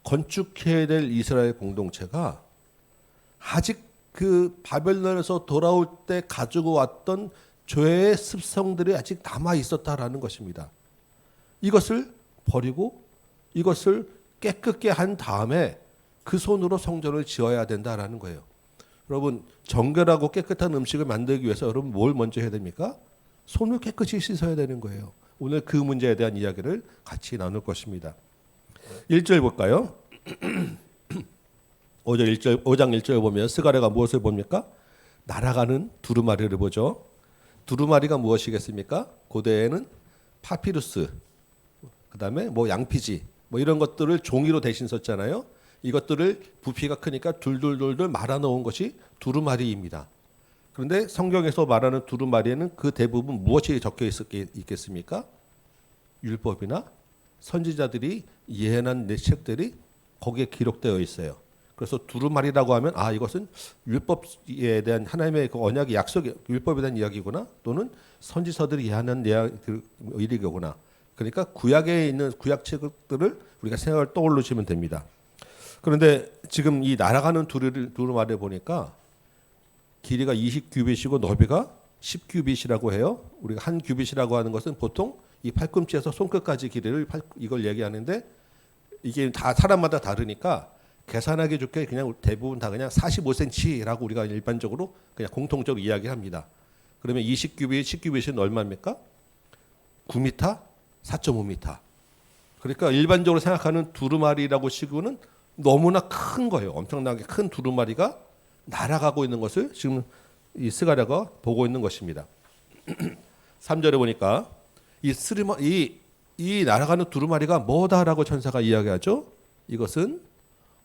건축해야 될 이스라엘 공동체가 아직 그 바벨론에서 돌아올 때 가지고 왔던 죄의 습성들이 아직 남아 있었다라는 것입니다. 이것을 버리고 이것을 깨끗게 한 다음에 그 손으로 성전을 지어야 된다라는 거예요. 여러분 정결하고 깨끗한 음식을 만들기 위해서 여러분 뭘 먼저 해야 됩니까? 손을 깨끗이 씻어야 되는 거예요. 오늘 그 문제에 대한 이야기를 같이 나눌 것입니다. 1절 볼까요? 5장 1절 보면 스가랴가 무엇을 봅니까? 날아가는 두루마리를 보죠. 두루마리가 무엇이겠습니까? 고대에는 파피루스, 그 다음에 뭐 양피지, 뭐 이런 것들을 종이로 대신 썼잖아요. 이것들을 부피가 크니까 둘둘둘둘 말아 놓은 것이 두루마리입니다. 그런데 성경에서 말하는 두루마리에는 그 대부분 무엇이 적혀 있겠습니까? 율법이나 선지자들이 예언한 내 책들이 거기에 기록되어 있어요. 그래서 두루마리라고 하면 이것은 율법에 대한 하나님의 그 언약의 약속의 율법에 대한 이야기구나 또는 선지서들이 예언한 이야기구나. 그러니까 구약에 있는 구약책들을 우리가 생각을 떠올리시면 됩니다. 그런데 지금 이 날아가는 두루마리를 보니까 길이가 20규빗이고 넓이가 10규빗이라고 해요. 우리가 한 규빗이라고 하는 것은 보통 이 팔꿈치에서 손끝까지 길이를 이걸 얘기하는데 이게 다 사람마다 다르니까 계산하기 좋게 그냥 대부분 다 그냥 45cm라고 우리가 일반적으로 그냥 공통적으로 이야기합니다. 그러면 20규빗, 10규빗은 얼마입니까? 9m, 4.5m. 그러니까 일반적으로 생각하는 두루마리라고 치고는 너무나 큰 거예요. 엄청나게 큰 두루마리가 날아가고 있는 것을 지금 이 스가랴가 보고 있는 것입니다. 3절에 보니까 이 날아가는 두루마리가 뭐다라고 천사가 이야기하죠. 이것은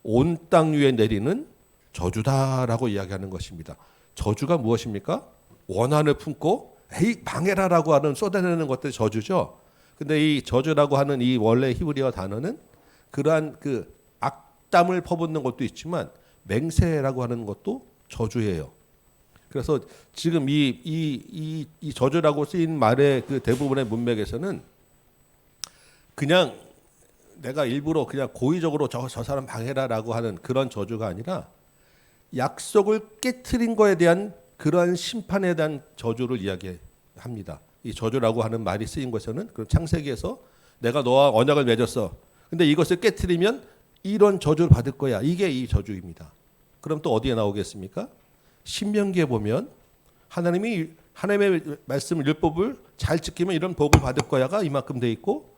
온 땅 위에 내리는 저주다라고 이야기하는 것입니다. 저주가 무엇입니까? 원한을 품고 에이 망해라라고 하는 쏟아내는 것들이 저주죠. 근데 이 저주라고 하는 이 원래 히브리어 단어는 그러한 그 악담을 퍼붓는 것도 있지만 맹세라고 하는 것도 저주예요. 그래서 지금 이 저주라고 쓰인 말의 그 대부분의 문맥에서는 그냥 내가 일부러 그냥 고의적으로 저 사람 방해라라고 하는 그런 저주가 아니라 약속을 깨트린 거에 대한 그러한 심판에 대한 저주를 이야기합니다. 이 저주라고 하는 말이 쓰인 것에는 그럼 창세기에서 내가 너와 언약을 맺었어. 근데 이것을 깨트리면 이런 저주를 받을 거야. 이게 이 저주입니다. 그럼 또 어디에 나오겠습니까? 신명기에 보면 하나님의 말씀 율법을 잘 지키면 이런 복을 받을 거야가 이만큼 돼 있고,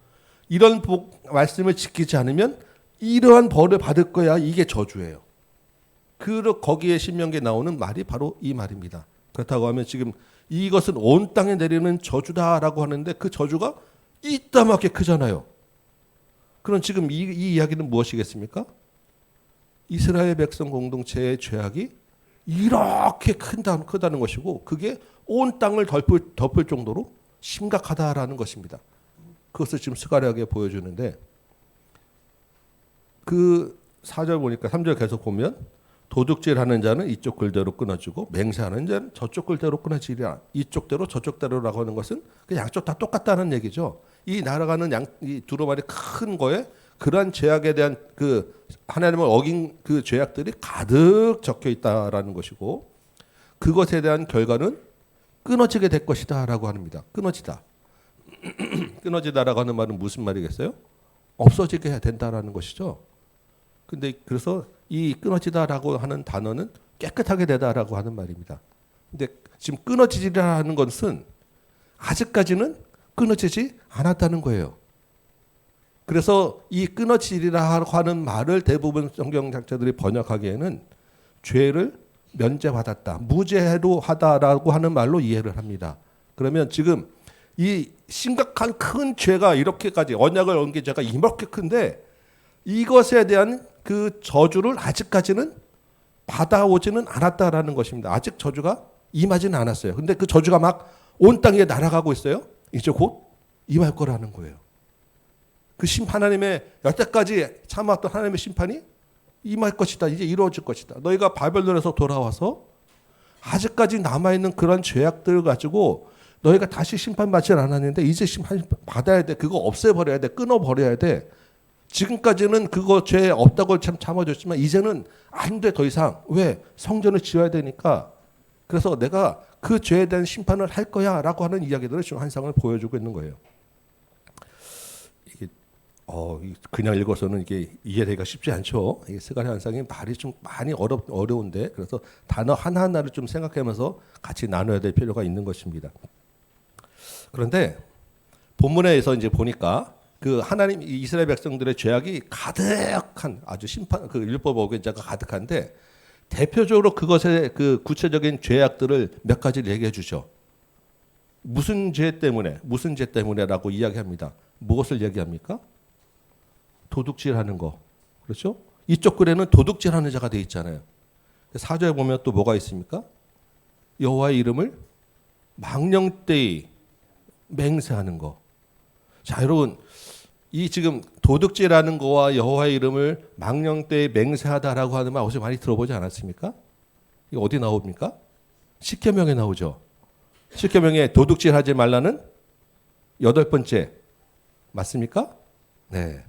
이런 말씀을 지키지 않으면 이러한 벌을 받을 거야. 이게 저주예요. 거기에 신명기에 나오는 말이 바로 이 말입니다. 그렇다고 하면 지금 이것은 온 땅에 내리는 저주다라고 하는데 그 저주가 이따맣게 크잖아요. 그럼 지금 이 이야기는 무엇이겠습니까? 이스라엘 백성 공동체의 죄악이 이렇게 크다는 것이고, 그게 온 땅을 덮을 정도로 심각하다라는 것입니다. 그것을 지금 스가랴에게 보여주는데, 그 4절 보니까 3절 계속 보면 도둑질하는 자는 이쪽 글대로 끊어지고 맹세하는 자는 저쪽 글대로 끊어지리라. 이쪽대로 저쪽대로라고 하는 것은 그 양쪽 다 똑같다는 얘기죠. 이 날아가는 이 두루마리 큰 거에 그러한 죄악에 대한 그 하나님을 어긴 그 죄악들이 가득 적혀 있다라는 것이고, 그것에 대한 결과는 끊어지게 될 것이다라고 합니다. 끊어지다. 끊어지다라고 하는 말은 무슨 말이겠어요? 없어지게 해야 된다라는 것이죠. 근데 그래서 이 끊어지다라고 하는 단어는 깨끗하게 되다라고 하는 말입니다. 근데 지금 끊어지리라는 것은 아직까지는 끊어지지 않았다는 거예요. 그래서 이 끊어지리라고 하는 말을 대부분 성경 작자들이 번역하기에는 죄를 면제받았다, 무죄로 하다라고 하는 말로 이해를 합니다. 그러면 지금 이 심각한 큰 죄가 이렇게까지 언약을 어긴 죄가 이렇게 큰데 이것에 대한 그 저주를 아직까지는 받아오지는 않았다라는 것입니다. 아직 저주가 임하지는 않았어요. 근데 그 저주가 막 온 땅에 날아가고 있어요. 이제 곧 임할 거라는 거예요. 그 하나님의 여태까지 참았던 하나님의 심판이 임할 것이다. 이제 이루어질 것이다. 너희가 바벨론에서 돌아와서 아직까지 남아있는 그런 죄악들을 가지고 너희가 다시 심판받지 않았는데 이제 심판 받아야 돼. 그거 없애버려야 돼. 끊어버려야 돼. 지금까지는 그거 죄 없다고 참 참아줬지만 이제는 안 돼 더 이상. 왜? 성전을 지어야 되니까. 그래서 내가 그 죄에 대한 심판을 할 거야 라고 하는 이야기들을 지금 한상을 보여주고 있는 거예요. 이게 그냥 읽어서는 이게 이해되기가 쉽지 않죠. 이 스가랴 한상이 말이 좀 많이 어려운데, 그래서 단어 하나하나를 좀 생각하면서 같이 나눠야 될 필요가 있는 것입니다. 그런데 본문에서 이제 보니까 그 하나님 이스라엘 백성들의 죄악이 가득한 아주 그 율법 어긴자가 가득한데, 대표적으로 그것의 그 구체적인 죄악들을 몇 가지를 얘기해 주죠. 무슨 죄 때문에라고 이야기합니다. 무엇을 얘기합니까? 도둑질하는 거. 그렇죠? 이쪽 글에는 도둑질하는 자가 돼 있잖아요. 4절에 보면 또 뭐가 있습니까? 여호와의 이름을 망령되이 맹세하는 거. 자, 여러분, 이 지금 도둑질하는 거와 여호와의 이름을 망령되이 맹세하다라고 하는 말 어제 많이 들어보지 않았습니까? 이거 어디 나옵니까? 십계명에 나오죠. 십계명에 도둑질하지 말라는 8번째 맞습니까? 네,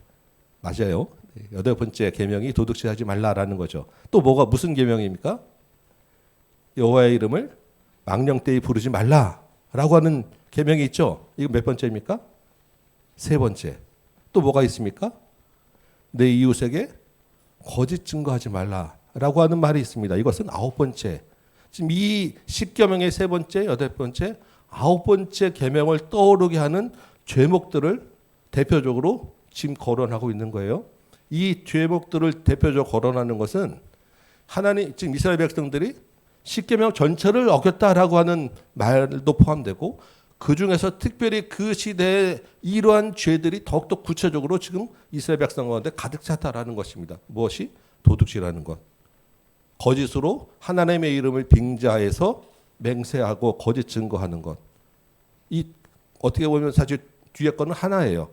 맞아요. 8번째 계명이 도둑질하지 말라라는 거죠. 또 무슨 계명입니까? 여호와의 이름을 망령되이 부르지 말라라고 하는 계명이 있죠. 이거 몇 번째입니까? 3번째. 또 뭐가 있습니까? 내 이웃에게 거짓 증거하지 말라라고 하는 말이 있습니다. 이것은 9번째. 지금 이 10계명의 3번째, 8번째, 9번째 계명을 떠오르게 하는 죄목들을 대표적으로 지금 거론하고 있는 거예요. 이 죄목들을 대표적으로 거론하는 것은 지금 이스라엘 백성들이 10계명 전체를 어겼다라고 하는 말도 포함되고, 그 중에서 특별히 그 시대에 이러한 죄들이 더욱더 구체적으로 지금 이스라엘 백성 가운데 가득 찼다라는 것입니다. 무엇이? 도둑질하는 것. 거짓으로 하나님의 이름을 빙자해서 맹세하고 거짓 증거하는 것. 이 어떻게 보면 사실 뒤에 거는 하나예요.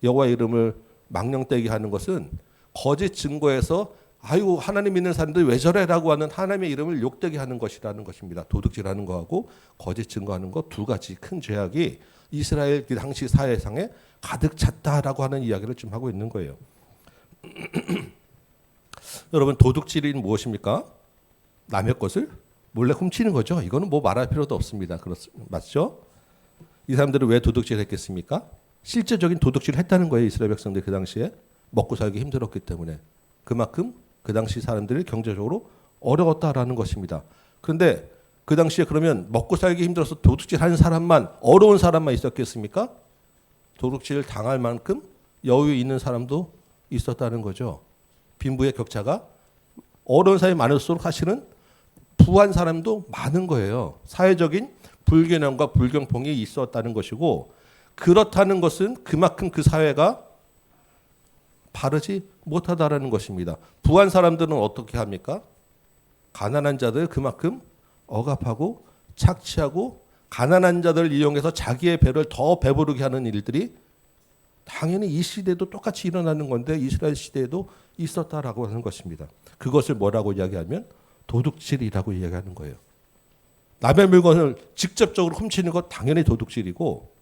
여호와의 이름을 망령되게 하는 것은 거짓 증거해서 아유 하나님 믿는 사람들 왜 저래라고 하는 하나님의 이름을 욕되게 하는 것이라는 것입니다. 도둑질하는 거하고 거짓 증거하는 것 두 가지 큰 죄악이 이스라엘 그 당시 사회상에 가득 찼다라고 하는 이야기를 좀 하고 있는 거예요. 여러분, 도둑질이 무엇입니까? 남의 것을 몰래 훔치는 거죠. 이거는 뭐 말할 필요도 없습니다. 맞죠? 이 사람들은 왜 도둑질을 했겠습니까? 실제적인 도둑질을 했다는 거예요. 이스라엘 백성들 그 당시에 먹고 살기 힘들었기 때문에. 그만큼 그 당시 사람들이 경제적으로 어려웠다라는 것입니다. 그런데 그 당시에 그러면 먹고 살기 힘들어서 도둑질 하는 사람만, 어려운 사람만 있었겠습니까? 도둑질 당할 만큼 여유 있는 사람도 있었다는 거죠. 빈부의 격차가 어려운 사람이 많을수록 사실은 부한 사람도 많은 거예요. 사회적인 불균형과 불경통이 있었다는 것이고, 그렇다는 것은 그만큼 그 사회가 바르지 못하다라는 것입니다. 부한 사람들은 어떻게 합니까? 가난한 자들 그만큼 억압하고 착취하고 가난한 자들을 이용해서 자기의 배를 더 배부르게 하는 일들이 당연히 이 시대에도 똑같이 일어나는 건데 이스라엘 시대에도 있었다라고 하는 것입니다. 그것을 뭐라고 이야기하면 도둑질이라고 이야기하는 거예요. 남의 물건을 직접적으로 훔치는 것 당연히 도둑질이고,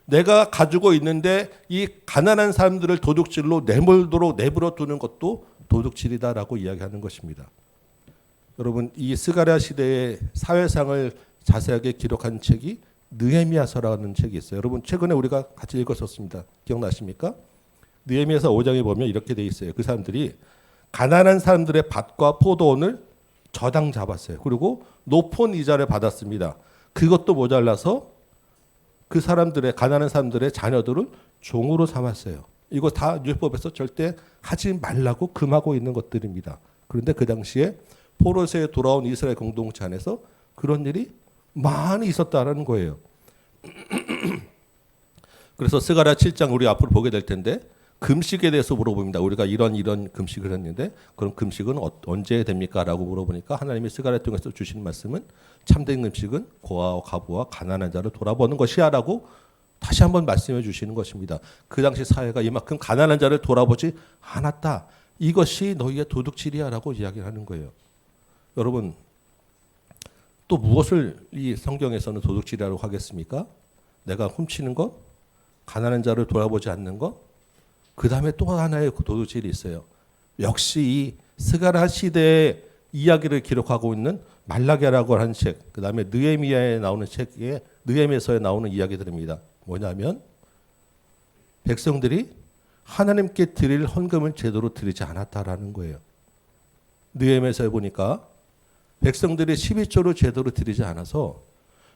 내가 가지고 있는데 이 가난한 사람들을 도둑질로 내몰도록 내버려 두는 것도 도둑질이다라고 이야기하는 것입니다. 여러분, 이 스가랴 시대의 사회상을 자세하게 기록한 책이 느헤미야서라는 책이 있어요. 여러분, 최근에 우리가 같이 읽었었습니다. 기억나십니까? 느헤미야서 5장에 보면 이렇게 돼 있어요. 그 사람들이 가난한 사람들의 밭과 포도원을 저당 잡았어요. 그리고 높은 이자를 받았습니다. 그것도 모자라서 그 사람들의, 가난한 사람들의 자녀들을 종으로 삼았어요. 이거 다 율법에서 절대 하지 말라고 금하고 있는 것들입니다. 그런데 그 당시에 포로세에 돌아온 이스라엘 공동체 안에서 그런 일이 많이 있었다라는 거예요. 그래서 스가랴 7장 우리 앞으로 보게 될 텐데, 금식에 대해서 물어봅니다. 우리가 이런 금식을 했는데 그럼 금식은 언제 됩니까? 라고 물어보니까 하나님이 스가랴 통해서 주신 말씀은 참된 금식은 고아와 과부와 가난한 자를 돌아보는 것이야 라고 다시 한번 말씀해 주시는 것입니다. 그 당시 사회가 이만큼 가난한 자를 돌아보지 않았다. 이것이 너희의 도둑질이야 라고 이야기를 하는 거예요. 여러분, 또 무엇을 이 성경에서는 도둑질이라고 하겠습니까? 내가 훔치는 것, 가난한 자를 돌아보지 않는 것, 그 다음에 또 하나의 도둑질이 있어요. 역시 이 스가랴 시대의 이야기를 기록하고 있는 말라기야라고 하는 책, 그 다음에 느헤미야에 나오는 책에, 느헤미야서에 나오는 이야기들입니다. 뭐냐면 백성들이 하나님께 드릴 헌금을 제대로 드리지 않았다라는 거예요. 느헤미야서에 보니까 백성들이 12조를 제대로 드리지 않아서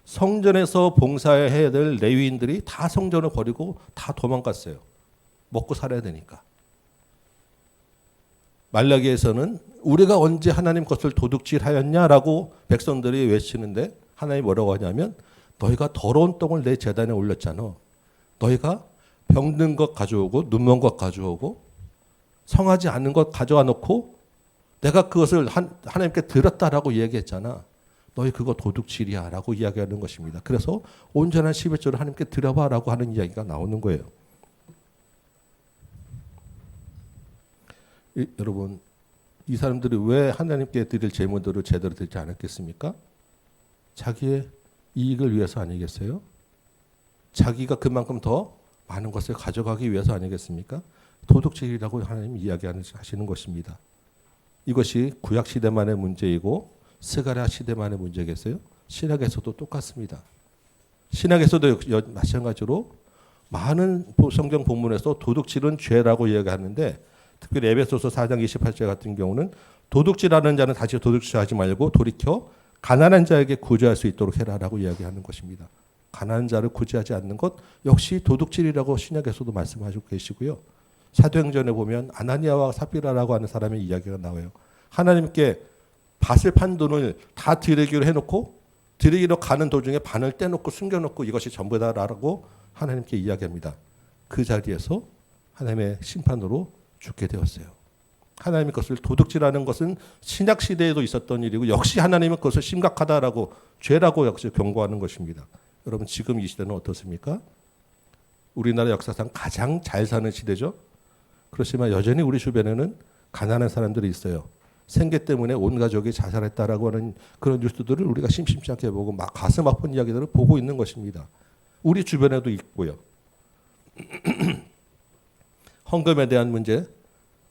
성전에서 봉사해야 될 레위인들이 다 성전을 버리고 다 도망갔어요. 먹고 살아야 되니까. 말라기에서는 우리가 언제 하나님 것을 도둑질하였냐라고 백성들이 외치는데 하나님이 뭐라고 하냐면 너희가 더러운 똥을 내 제단에 올렸잖아. 너희가 병든 것 가져오고 눈먼 것 가져오고 성하지 않는 것 가져와 놓고 내가 그것을 하나님께 드렸다라고 얘기했잖아. 너희 그거 도둑질이야 라고 이야기하는 것입니다. 그래서 온전한 11조를 하나님께 드려봐 라고 하는 이야기가 나오는 거예요. 여러분, 이 사람들이 왜 하나님께 드릴 제물들을 제대로 드리지 않았겠습니까? 자기의 이익을 위해서 아니겠어요? 자기가 그만큼 더 많은 것을 가져가기 위해서 아니겠습니까? 도둑질이라고 하나님 이야기하시는 것입니다. 이것이 구약 시대만의 문제이고 스가랴 시대만의 문제겠어요? 신약에서도 똑같습니다. 신약에서도 마찬가지로 많은 성경 본문에서 도둑질은 죄라고 이야기하는데, 특별히 에베소서 4장 28절 같은 경우는 도둑질하는 자는 다시 도둑질하지 말고 돌이켜 가난한 자에게 구제할 수 있도록 해라라고 이야기하는 것입니다. 가난한 자를 구제하지 않는 것 역시 도둑질이라고 신약에서도 말씀하시고 계시고요. 사도행전에 보면 아나니아와 삽비라라고 하는 사람의 이야기가 나와요. 하나님께 밭을 판 돈을 다 드리기로 해놓고 드리기로 가는 도중에 반을 떼놓고 숨겨놓고 이것이 전부다라고 하나님께 이야기합니다. 그 자리에서 하나님의 심판으로 죽게 되었어요. 하나님의 것을 도둑질하는 것은 신약 시대에도 있었던 일이고 역시 하나님은 그것을 심각하다라고 죄라고 역시 경고하는 것입니다. 여러분, 지금 이 시대는 어떻습니까? 우리나라 역사상 가장 잘 사는 시대죠. 그렇지만 여전히 우리 주변에는 가난한 사람들이 있어요. 생계 때문에 온 가족이 자살했다라고 하는 그런 뉴스들을 우리가 심심치 않게 보고 막 가슴 아픈 이야기들을 보고 있는 것입니다. 우리 주변에도 있고요. 헌금에 대한 문제,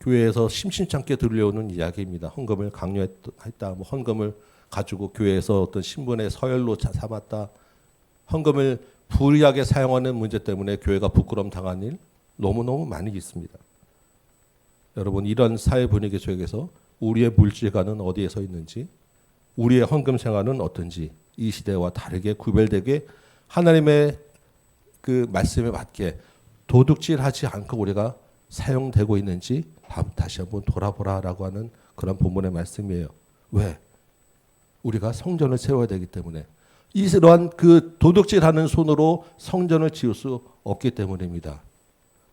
교회에서 심심치 않게 들려오는 이야기입니다. 헌금을 강요했다, 뭐 헌금을 가지고 교회에서 어떤 신분의 서열로 삼았다, 헌금을 불이하게 사용하는 문제 때문에 교회가 부끄러움 당한 일 너무너무 많이 있습니다. 여러분 이런 사회 분위기 속에서 우리의 물질관은 어디에 서 있는지, 우리의 헌금 생활은 어떤지, 이 시대와 다르게 구별되게 하나님의 그 말씀에 맞게 도둑질하지 않고 우리가 사용되고 있는지 다시 한번 돌아보라라고 하는 그런 본문의 말씀이에요. 왜? 우리가 성전을 세워야 되기 때문에, 이러한 그 도둑질하는 손으로 성전을 지을 수 없기 때문입니다.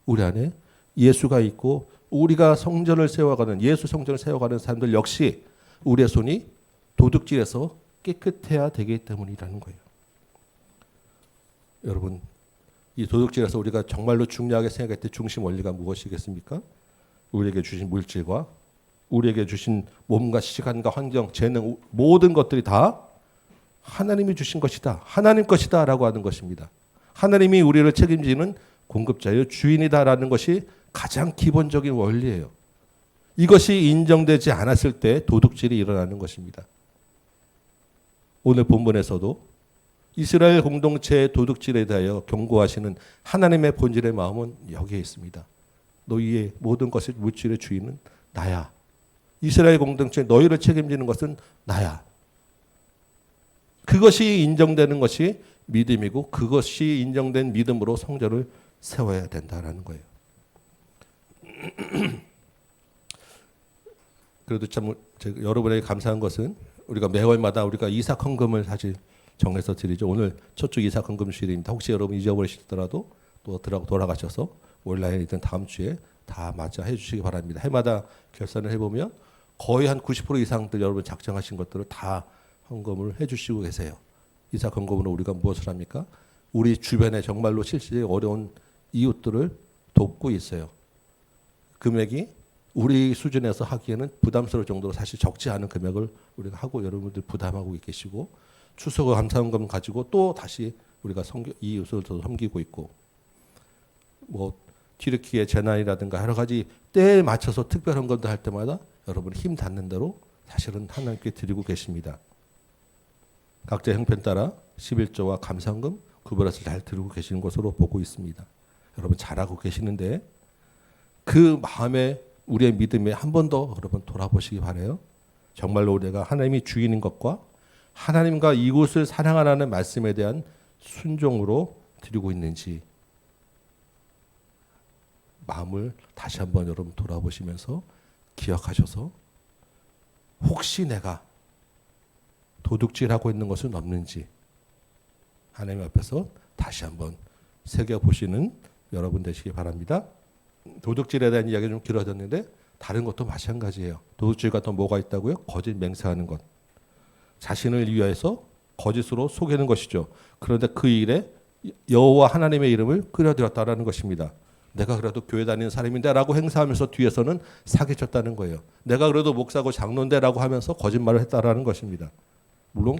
우리 안에 예수가 있고 우리가 성전을 세워가는, 예수 성전을 세워가는 사람들 역시 우리의 손이 도둑질에서 깨끗해야 되기 때문이라는 거예요. 여러분, 이 도둑질에서 우리가 정말로 중요하게 생각할 때 중심 원리가 무엇이겠습니까? 우리에게 주신 물질과 우리에게 주신 몸과 시간과 환경, 재능, 모든 것들이 다 하나님이 주신 것이다, 하나님 것이다 라고 하는 것입니다. 하나님이 우리를 책임지는 공급자요 주인이다라는 것이 가장 기본적인 원리예요. 이것이 인정되지 않았을 때 도둑질이 일어나는 것입니다. 오늘 본문에서도 이스라엘 공동체의 도둑질에 대하여 경고하시는 하나님의 본질의 마음은 여기에 있습니다. 너희의 모든 것의 물질의 주인은 나야. 이스라엘 공동체 너희를 책임지는 것은 나야. 그것이 인정되는 것이 믿음이고 그것이 인정된 믿음으로 성전을 세워야 된다라는 거예요. 그래도 참 여러분에게 감사한 것은 우리가 매월마다 우리가 이삭 헌금을 사실 정해서 드리죠. 오늘 첫 주 이삭 헌금 주일입니다. 혹시 여러분 잊어버리시더라도 또 돌아가셔서 온라인이든 다음 주에 다 맞아 해주시기 바랍니다. 해마다 결산을 해보면 거의 한 90% 이상들 여러분 작정하신 것들을 다 헌금을 해주시고 계세요. 이삭 헌금으로 우리가 무엇을 합니까? 우리 주변에 정말로 실제 어려운 이웃들을 돕고 있어요. 금액이 우리 수준에서 하기에는 부담스러울 정도로 사실 적지 않은 금액을 우리가 하고 여러분들 부담하고 계시고, 추수고 감사헌금 가지고 또 다시 우리가 이웃을 더 섬기고 있고, 뭐 튀르키예 재난이라든가 여러 가지 때에 맞춰서 특별 헌금도 할 때마다 여러분 힘 닿는 대로 사실은 하나님께 드리고 계십니다. 각자 형편 따라 11조와 감사헌금 구별해서 잘 드리고 계시는 것으로 보고 있습니다. 여러분 잘하고 계시는데 그 마음에 우리의 믿음에 한 번 더 여러분 돌아보시기 바라요. 정말로 내가 하나님이 주인인 것과 하나님과 이곳을 사랑하라는 말씀에 대한 순종으로 드리고 있는지 마음을 다시 한번 여러분 돌아보시면서 기억하셔서 혹시 내가 도둑질하고 있는 것은 없는지 하나님 앞에서 다시 한번 새겨보시는 여러분 되시기 바랍니다. 도둑질에 대한 이야기가 좀 길어졌는데 다른 것도 마찬가지예요. 도둑질과 또 뭐가 있다고요? 거짓 맹세하는 것. 자신을 위하여서 거짓으로 속이는 것이죠. 그런데 그 일에 여호와 하나님의 이름을 끌어들였다라는 것입니다. 내가 그래도 교회 다니는 사람인데 라고 행사하면서 뒤에서는 사기쳤다는 거예요. 내가 그래도 목사고 장로인데 라고 하면서 거짓말을 했다라는 것입니다. 물론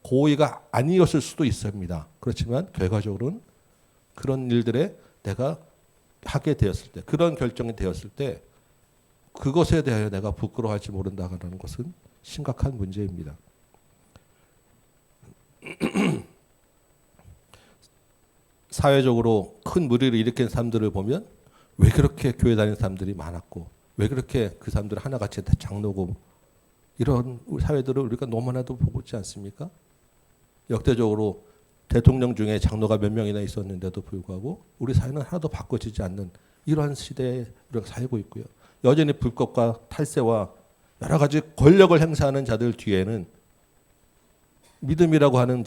고의가 아니었을 수도 있습니다. 그렇지만 결과적으로는 그런 일들에 내가 하게 되었을 때, 그런 결정이 되었을 때 그것에 대하여 내가 부끄러워할지 모른다는 것은 심각한 문제입니다. 사회적으로 큰 무리를 일으킨 사람들을 보면 왜 그렇게 교회 다니는 사람들이 많았고 왜 그렇게 그 사람들 하나같이 장로고 이런 사회들을 우리가 너무나도 보고 있지 않습니까? 역대적으로 대통령 중에 장로가 몇 명이나 있었는데도 불구하고 우리 사회는 하나도 바꿔지지 않는 이러한 시대에 우리가 살고 있고요. 여전히 불법과 탈세와 여러 가지 권력을 행사하는 자들 뒤에는 믿음이라고 하는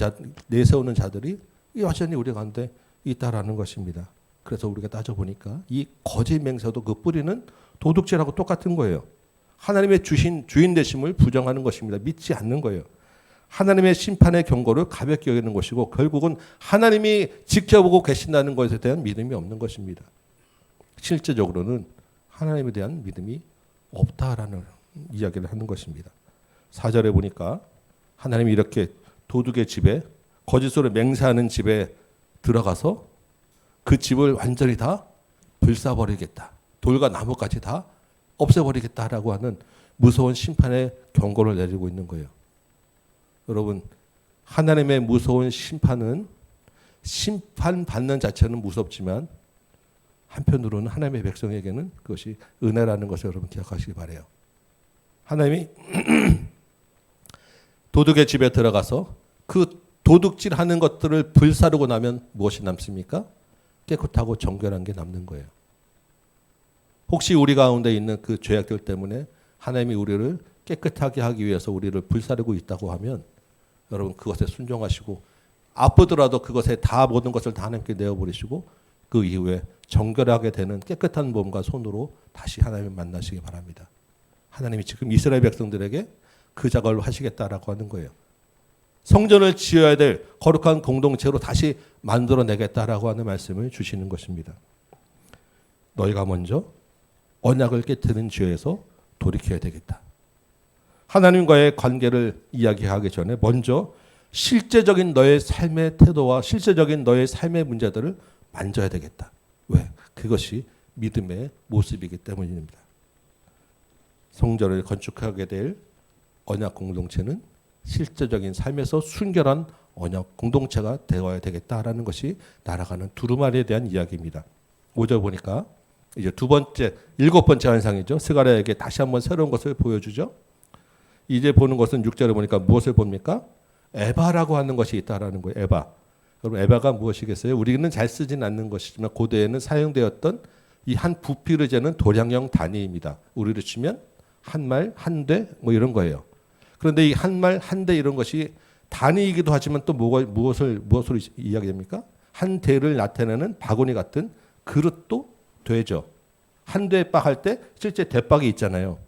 내세우는 자들이 여전히 우리 가운데 있다라는 것입니다. 그래서 우리가 따져보니까 이 거짓 맹세도 그 뿌리는 도둑질하고 똑같은 거예요. 하나님의 주신 주인 되심을 부정하는 것입니다. 믿지 않는 거예요. 하나님의 심판의 경고를 가볍게 여기는 것이고 결국은 하나님이 지켜보고 계신다는 것에 대한 믿음이 없는 것입니다. 실제적으로는 하나님에 대한 믿음이 없다라는 이야기를 하는 것입니다. 4절에 보니까 하나님이 이렇게 도둑의 집에 거짓으로 맹세하는 집에 들어가서 그 집을 완전히 다 불사버리겠다. 돌과 나무까지 다 없애버리겠다라고 하는 무서운 심판의 경고를 내리고 있는 거예요. 여러분, 하나님의 무서운 심판은 심판받는 자체는 무섭지만 한편으로는 하나님의 백성에게는 그것이 은혜라는 것을 여러분 기억하시기 바라요. 하나님이 도둑의 집에 들어가서 그 도둑질하는 것들을 불사르고 나면 무엇이 남습니까? 깨끗하고 정결한 게 남는 거예요. 혹시 우리 가운데 있는 그 죄악들 때문에 하나님이 우리를 깨끗하게 하기 위해서 우리를 불사르고 있다고 하면 여러분 그것에 순종하시고 아프더라도 그것에 다 모든 것을 다 하나님께 내어버리시고 그 이후에 정결하게 되는 깨끗한 몸과 손으로 다시 하나님을 만나시기 바랍니다. 하나님이 지금 이스라엘 백성들에게 그 작업을 하시겠다라고 하는 거예요. 성전을 지어야 될 거룩한 공동체로 다시 만들어내겠다라고 하는 말씀을 주시는 것입니다. 너희가 먼저 언약을 깨뜨린 죄에서 돌이켜야 되겠다. 하나님과의 관계를 이야기하기 전에 먼저 실제적인 너의 삶의 태도와 실제적인 너의 삶의 문제들을 만져야 되겠다. 왜? 그것이 믿음의 모습이기 때문입니다. 성전을 건축하게 될 언약 공동체는 실제적인 삶에서 순결한 언약 공동체가 되어야 되겠다라는 것이 날아가는 두루마리에 대한 이야기입니다. 5절 보니까 이제 두 번째, 7번째 환상이죠. 스가랴에게 다시 한번 새로운 것을 보여주죠. 이제 보는 것은 6절에 보니까 무엇을 봅니까? 에바라고 하는 것이 있다라는 거예요. 에바. 여러분 에바가 무엇이겠어요? 우리는 잘 쓰진 않는 것이지만 고대에는 사용되었던 이 한 부피를 재는 도량형 단위입니다. 우리로 치면 한 말, 한 대 뭐 이런 거예요. 그런데 이 한 말, 한 대 이런 것이 단위이기도 하지만 또 무엇으로 이야기됩니까? 한 대를 나타내는 바구니 같은 그릇도 되죠. 한 대 박 할 때 실제 대박이 있잖아요.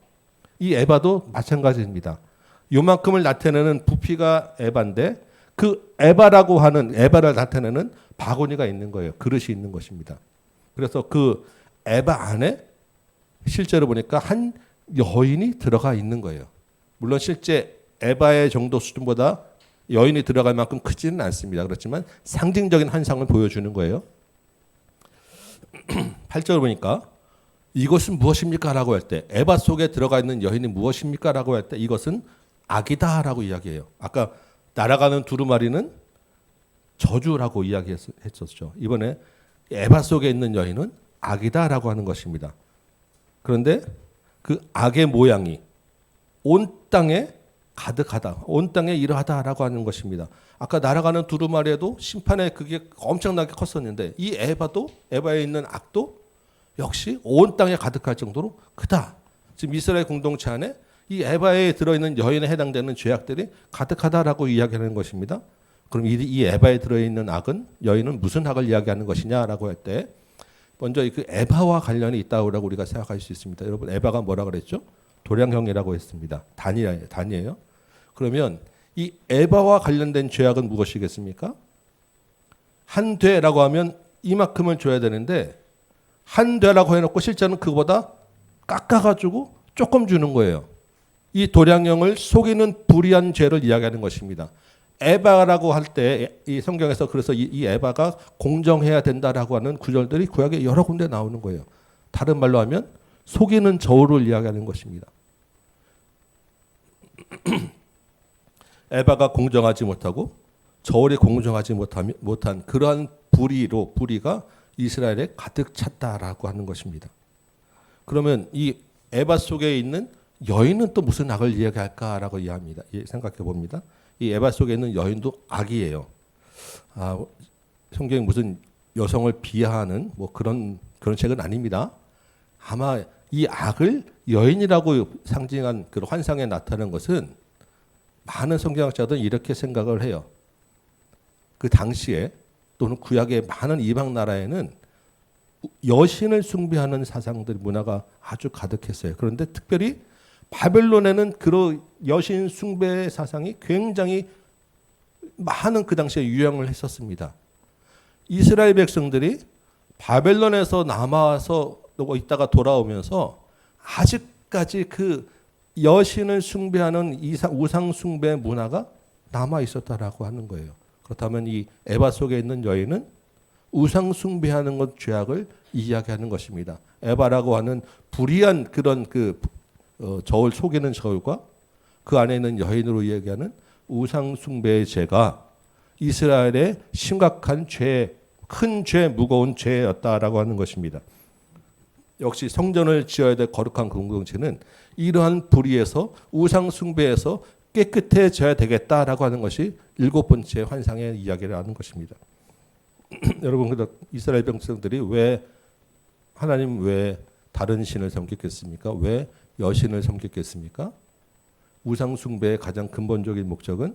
이 에바도 마찬가지입니다. 요만큼을 나타내는 부피가 에바인데 그 에바라고 하는 에바를 나타내는 바구니가 있는 거예요. 그릇이 있는 것입니다. 그래서 그 에바 안에 실제로 보니까 한 여인이 들어가 있는 거예요. 물론 실제 에바의 정도 수준보다 여인이 들어갈 만큼 크지는 않습니다. 그렇지만 상징적인 환상을 보여주는 거예요. 8절 보니까 이것은 무엇입니까? 라고 할 때 에바 속에 들어가 있는 여인이 무엇입니까? 라고 할 때 이것은 악이다 라고 이야기해요. 아까 날아가는 두루마리는 저주라고 이야기했었죠. 이번에 에바 속에 있는 여인은 악이다 라고 하는 것입니다. 그런데 그 악의 모양이 온 땅에 가득하다, 온 땅에 이러하다라고 하는 것입니다. 아까 날아가는 두루마리에도 심판의 그게 엄청나게 컸었는데 이 에바에 있는 악도 역시 온 땅에 가득할 정도로 크다. 지금 이스라엘 공동체 안에 이 에바에 들어있는 여인에 해당되는 죄악들이 가득하다라고 이야기하는 것입니다. 그럼 이 에바에 들어있는 여인은 무슨 악을 이야기하는 것이냐라고 할 때 먼저 그 에바와 관련이 있다고 우리가 생각할 수 있습니다. 여러분 에바가 뭐라 그랬죠? 도량형이라고 했습니다. 단이에요. 그러면 이 에바와 관련된 죄악은 무엇이겠습니까? 한 되라고 하면 이만큼을 줘야 되는데 한 되라고 해놓고 실제는 그거보다 깎아가지고 조금 주는 거예요. 이 도량형을 속이는 불의한 죄를 이야기하는 것입니다. 에바라고 할 때 이 성경에서 그래서 이 에바가 공정해야 된다라고 하는 구절들이 구약에 여러 군데 나오는 거예요. 다른 말로 하면 속이는 저울을 이야기하는 것입니다. 에바가 공정하지 못하고 저울이 공정하지 못한 그러한 불의가 이스라엘에 가득 찼다라고 하는 것입니다. 그러면 이 에바 속에 있는 여인은 또 무슨 악을 이야기할까라고 이해합니다. 생각해 봅니다. 이 에바 속에 있는 여인도 악이에요. 성경이 무슨 여성을 비하하는 뭐 그런 책은 아닙니다. 아마 이 악을 여인이라고 상징한 그 환상에 나타나는 것은 많은 성경학자들은 이렇게 생각을 해요. 그 당시에 또는 구약의 많은 이방 나라에는 여신을 숭배하는 사상들 문화가 아주 가득했어요. 그런데 특별히 바벨론에는 그런 여신 숭배 사상이 굉장히 많은 그 당시에 유행을 했었습니다. 이스라엘 백성들이 바벨론에서 남아서 있다가 돌아오면서 아직까지 그 여신을 숭배하는 우상 숭배 문화가 남아 있었다라고 하는 거예요. 그렇다면 이 에바 속에 있는 여인은 우상 숭배하는 것 죄악을 이야기하는 것입니다. 에바라고 하는 불의한 그런 저울 속이는 저울과 그 안에 있는 여인으로 이야기하는 우상 숭배의 죄가 이스라엘의 심각한 죄, 큰 죄, 무거운 죄였다라고 하는 것입니다. 역시 성전을 지어야 될 거룩한 공동체는 이러한 불의에서 우상 숭배에서 깨끗해져야 되겠다라고 하는 것이 7번째 환상의 이야기를 하는 것입니다. 여러분, 이스라엘 백성들이 하나님 왜 다른 신을 섬겼겠습니까? 왜 여신을 섬겼겠습니까? 우상 숭배의 가장 근본적인 목적은,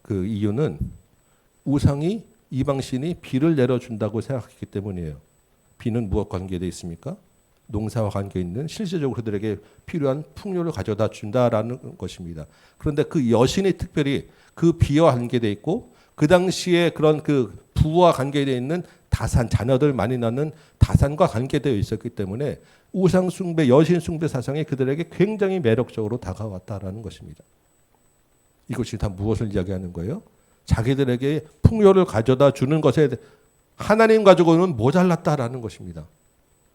그 이유는 우상이, 이방 신이 비를 내려준다고 생각했기 때문이에요. 비는 무엇과 관계되어 있습니까? 농사와 관계 있는 실질적으로 그들에게 필요한 풍요를 가져다 준다라는 것입니다. 그런데 그 여신이 특별히 그 비와 관계되어 있고, 그 당시에 그런 그 부와 관계되어 있는 다산, 자녀들 많이 낳는 다산과 관계되어 있었기 때문에 우상 숭배, 여신 숭배 사상이 그들에게 굉장히 매력적으로 다가왔다라는 것입니다. 이것이 다 무엇을 이야기하는 거예요? 자기들에게 풍요를 가져다 주는 것에 하나님 가지고는 모자랐다라는 것입니다.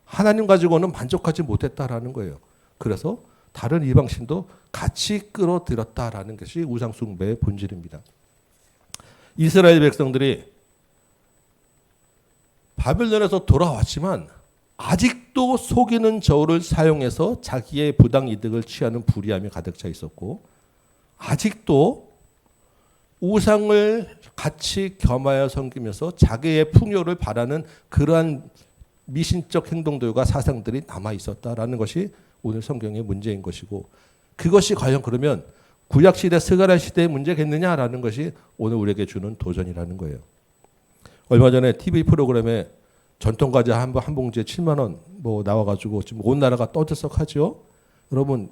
하나님 가지고는 만족하지 못했다라는 거예요. 그래서 다른 이방신도 같이 끌어들였다라는 것이 우상 숭배의 본질입니다. 이스라엘 백성들이 바벨론에서 돌아왔지만 아직도 속이는 저울을 사용해서 자기의 부당 이득을 취하는 불의함이 가득 차 있었고, 아직도 우상을 같이 겸하여 섬기면서 자기의 풍요를 바라는 그러한 미신적 행동들과 사상들이 남아 있었다라는 것이 오늘 성경의 문제인 것이고, 그것이 과연 그러면 구약시대, 스가랴 시대의 문제겠느냐라는 것이 오늘 우리에게 주는 도전이라는 거예요. 얼마 전에 TV 프로그램에 전통과자 한 봉지에 7만 원 뭐 나와가지고 지금 온 나라가 떠들썩하죠. 여러분,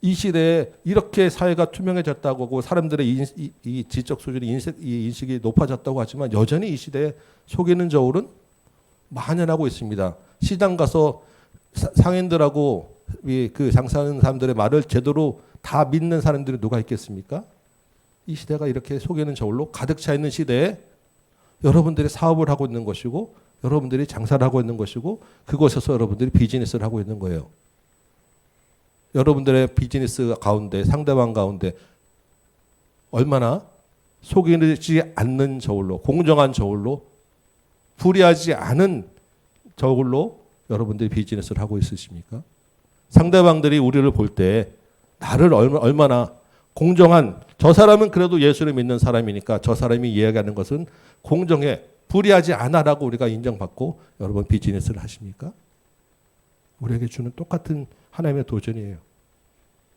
이 시대에 이렇게 사회가 투명해졌다고 하고 사람들의 이 지적 수준이 인식이 높아졌다고 하지만 여전히 이 시대에 속이는 저울은 만연하고 있습니다. 시장 가서 상인들하고 그 장사하는 사람들의 말을 제대로 다 믿는 사람들이 누가 있겠습니까? 이 시대가 이렇게 속이는 저울로 가득 차 있는 시대에 여러분들이 사업을 하고 있는 것이고, 여러분들이 장사를 하고 있는 것이고, 그곳에서 여러분들이 비즈니스를 하고 있는 거예요. 여러분들의 비즈니스 가운데, 상대방 가운데 얼마나 속이지 않는 저울로, 공정한 저울로, 불의하지 않은 저울로 여러분들이 비즈니스를 하고 있으십니까? 상대방들이 우리를 볼 때 나를 얼마나 공정한, 저 사람은 그래도 예수를 믿는 사람이니까 저 사람이 이야기하는 것은 공정해, 불의하지 않아라고 우리가 인정받고 여러분 비즈니스를 하십니까? 우리에게 주는 똑같은 하나님의 도전이에요.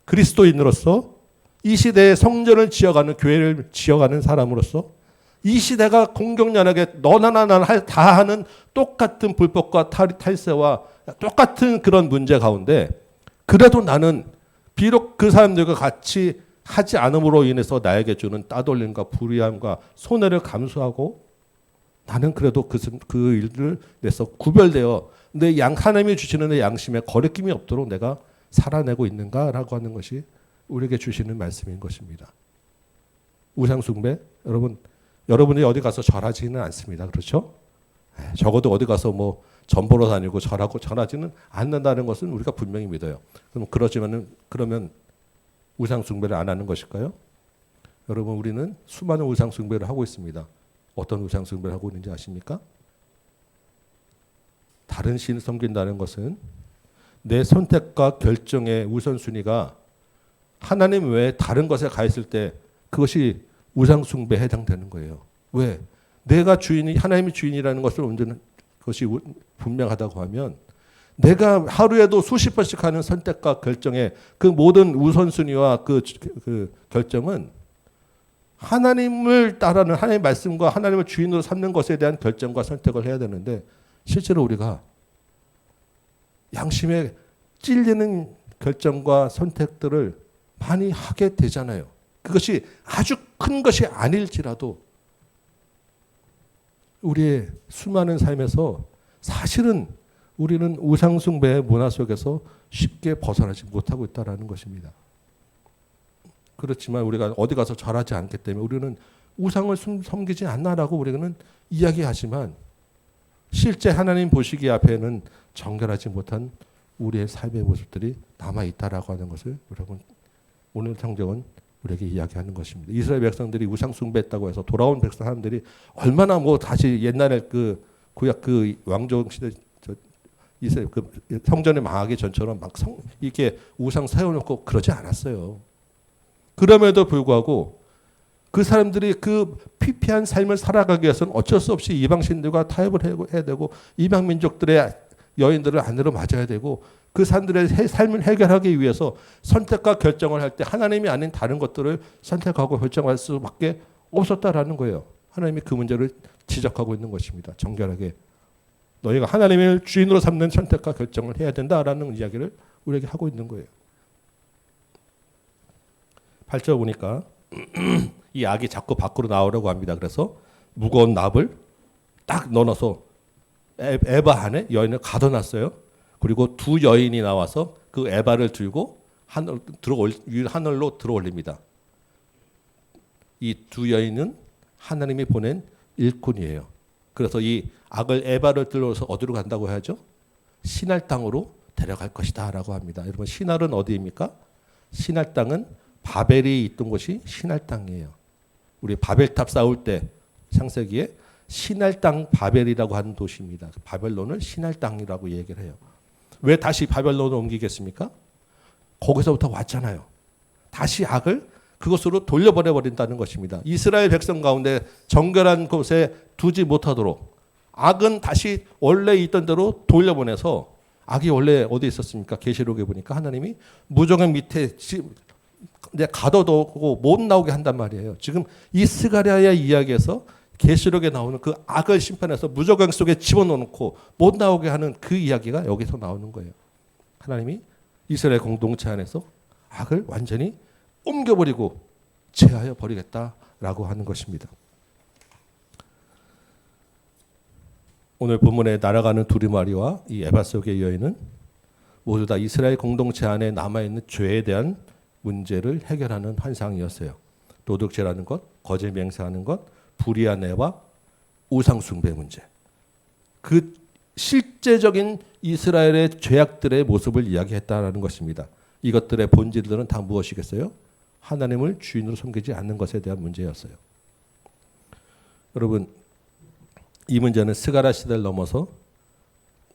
그리스도인으로서 이 시대에 성전을 지어가는, 교회를 지어가는 사람으로서 이 시대가 공경연하게 너나 나나 다 하는 똑같은 불법과 탈세와 똑같은 그런 문제 가운데, 그래도 나는 비록 그 사람들과 같이 하지 않음으로 인해서 나에게 주는 따돌림과 불의함과 손해를 감수하고, 나는 그래도 그 일을 내서 구별되어 하나님이 주시는 내 양심에 거리낌이 없도록 내가 살아내고 있는가라고 하는 것이 우리에게 주시는 말씀인 것입니다. 우상 숭배, 여러분이 어디 가서 절하지는 않습니다. 그렇죠? 적어도 어디 가서 뭐 전보러 다니고 절하지는 않는다는 것은 우리가 분명히 믿어요. 그러면 우상 숭배를 안 하는 것일까요? 여러분, 우리는 수많은 우상 숭배를 하고 있습니다. 어떤 우상 숭배를 하고 있는지 아십니까? 다른 신을 섬긴다는 것은 내 선택과 결정의 우선순위가 하나님 외에 다른 것에 가 있을 때 그것이 우상 숭배에 해당되는 거예요. 왜? 내가 하나님이 주인이라는 것을 온전한 것이 분명하다고 하면, 내가 하루에도 수십 번씩 하는 선택과 결정의 그 모든 우선순위와 그 결정은 하나님을 따르는, 하나님의 말씀과 하나님을 주인으로 삼는 것에 대한 결정과 선택을 해야 되는데, 실제로 우리가 양심에 찔리는 결정과 선택들을 많이 하게 되잖아요. 그것이 아주 큰 것이 아닐지라도 우리의 수많은 삶에서 사실은 우리는 우상숭배의 문화 속에서 쉽게 벗어나지 못하고 있다는 것입니다. 그렇지만 우리가 어디 가서 절하지 않기 때문에 우리는 우상을 섬기지 않나라고 우리는 이야기하지만, 실제 하나님 보시기 앞에는 정결하지 못한 우리의 삶의 모습들이 남아있다라고 하는 것을 여러분, 오늘 성경은 우리에게 이야기하는 것입니다. 이스라엘 백성들이 우상 숭배했다고 해서 돌아온 사람들이 얼마나 다시 옛날에 그 구약 그 왕조 시대 이스라엘 그 성전이 망하기 전처럼 막 이렇게 우상 세워놓고 그러지 않았어요. 그럼에도 불구하고 그 사람들이 그 피폐한 삶을 살아가기 위해서는 어쩔 수 없이 이방 신들과 타협을 해야 되고 이방 민족들의 여인들을 아내로 맞아야 되고 그 사람들의 삶을 해결하기 위해서 선택과 결정을 할 때 하나님이 아닌 다른 것들을 선택하고 결정할 수밖에 없었다라는 거예요. 하나님이 그 문제를 지적하고 있는 것입니다. 정결하게 너희가 하나님을 주인으로 삼는 선택과 결정을 해야 된다라는 이야기를 우리에게 하고 있는 거예요. 8절 보니까 이 악이 자꾸 밖으로 나오려고 합니다. 그래서 무거운 납을 딱 넣어서 에바 안에 여인을 가둬놨어요. 그리고 두 여인이 나와서 그 에바를 들고 하늘로 들어올립니다. 이 두 여인은 하나님이 보낸 일꾼이에요. 그래서 이 악을 에바를 들어서 어디로 간다고 해야죠? 시날 땅으로 데려갈 것이다 라고 합니다. 여러분 시날은 어디입니까? 시날 땅은 바벨이 있던 곳이 시날 땅이에요. 우리 바벨탑 쌓을 때 창세기에 시날 땅 바벨이라고 하는 도시입니다. 바벨론을 시날 땅이라고 얘기를 해요. 왜 다시 바벨론으로 옮기겠습니까? 거기서부터 왔잖아요. 다시 악을 그것으로 돌려보내 버린다는 것입니다. 이스라엘 백성 가운데 정결한 곳에 두지 못하도록 악은 다시 원래 있던 대로 돌려보내서 악이 원래 어디 있었습니까? 계시록에 보니까 하나님이 무저갱 밑에 가둬두고 못 나오게 한단 말이에요. 지금 이 스가랴의 이야기에서 계시록에 나오는 그 악을 심판해서 무저갱 속에 집어넣고 못 나오게 하는 그 이야기가 여기서 나오는 거예요. 하나님이 이스라엘 공동체 안에서 악을 완전히 옮겨버리고 제하여 버리겠다라고 하는 것입니다. 오늘 본문에 날아가는 두루마리와 이 에바 속의 여인은 모두 다 이스라엘 공동체 안에 남아있는 죄에 대한 문제를 해결하는 환상이었어요. 도둑질하는 것, 거짓 맹세하는 것, 불의한 애와 우상 숭배 문제. 그 실제적인 이스라엘의 죄악들의 모습을 이야기했다라는 것입니다. 이것들의 본질들은 다 무엇이겠어요? 하나님을 주인으로 섬기지 않는 것에 대한 문제였어요. 여러분, 이 문제는 스가랴 시대를 넘어서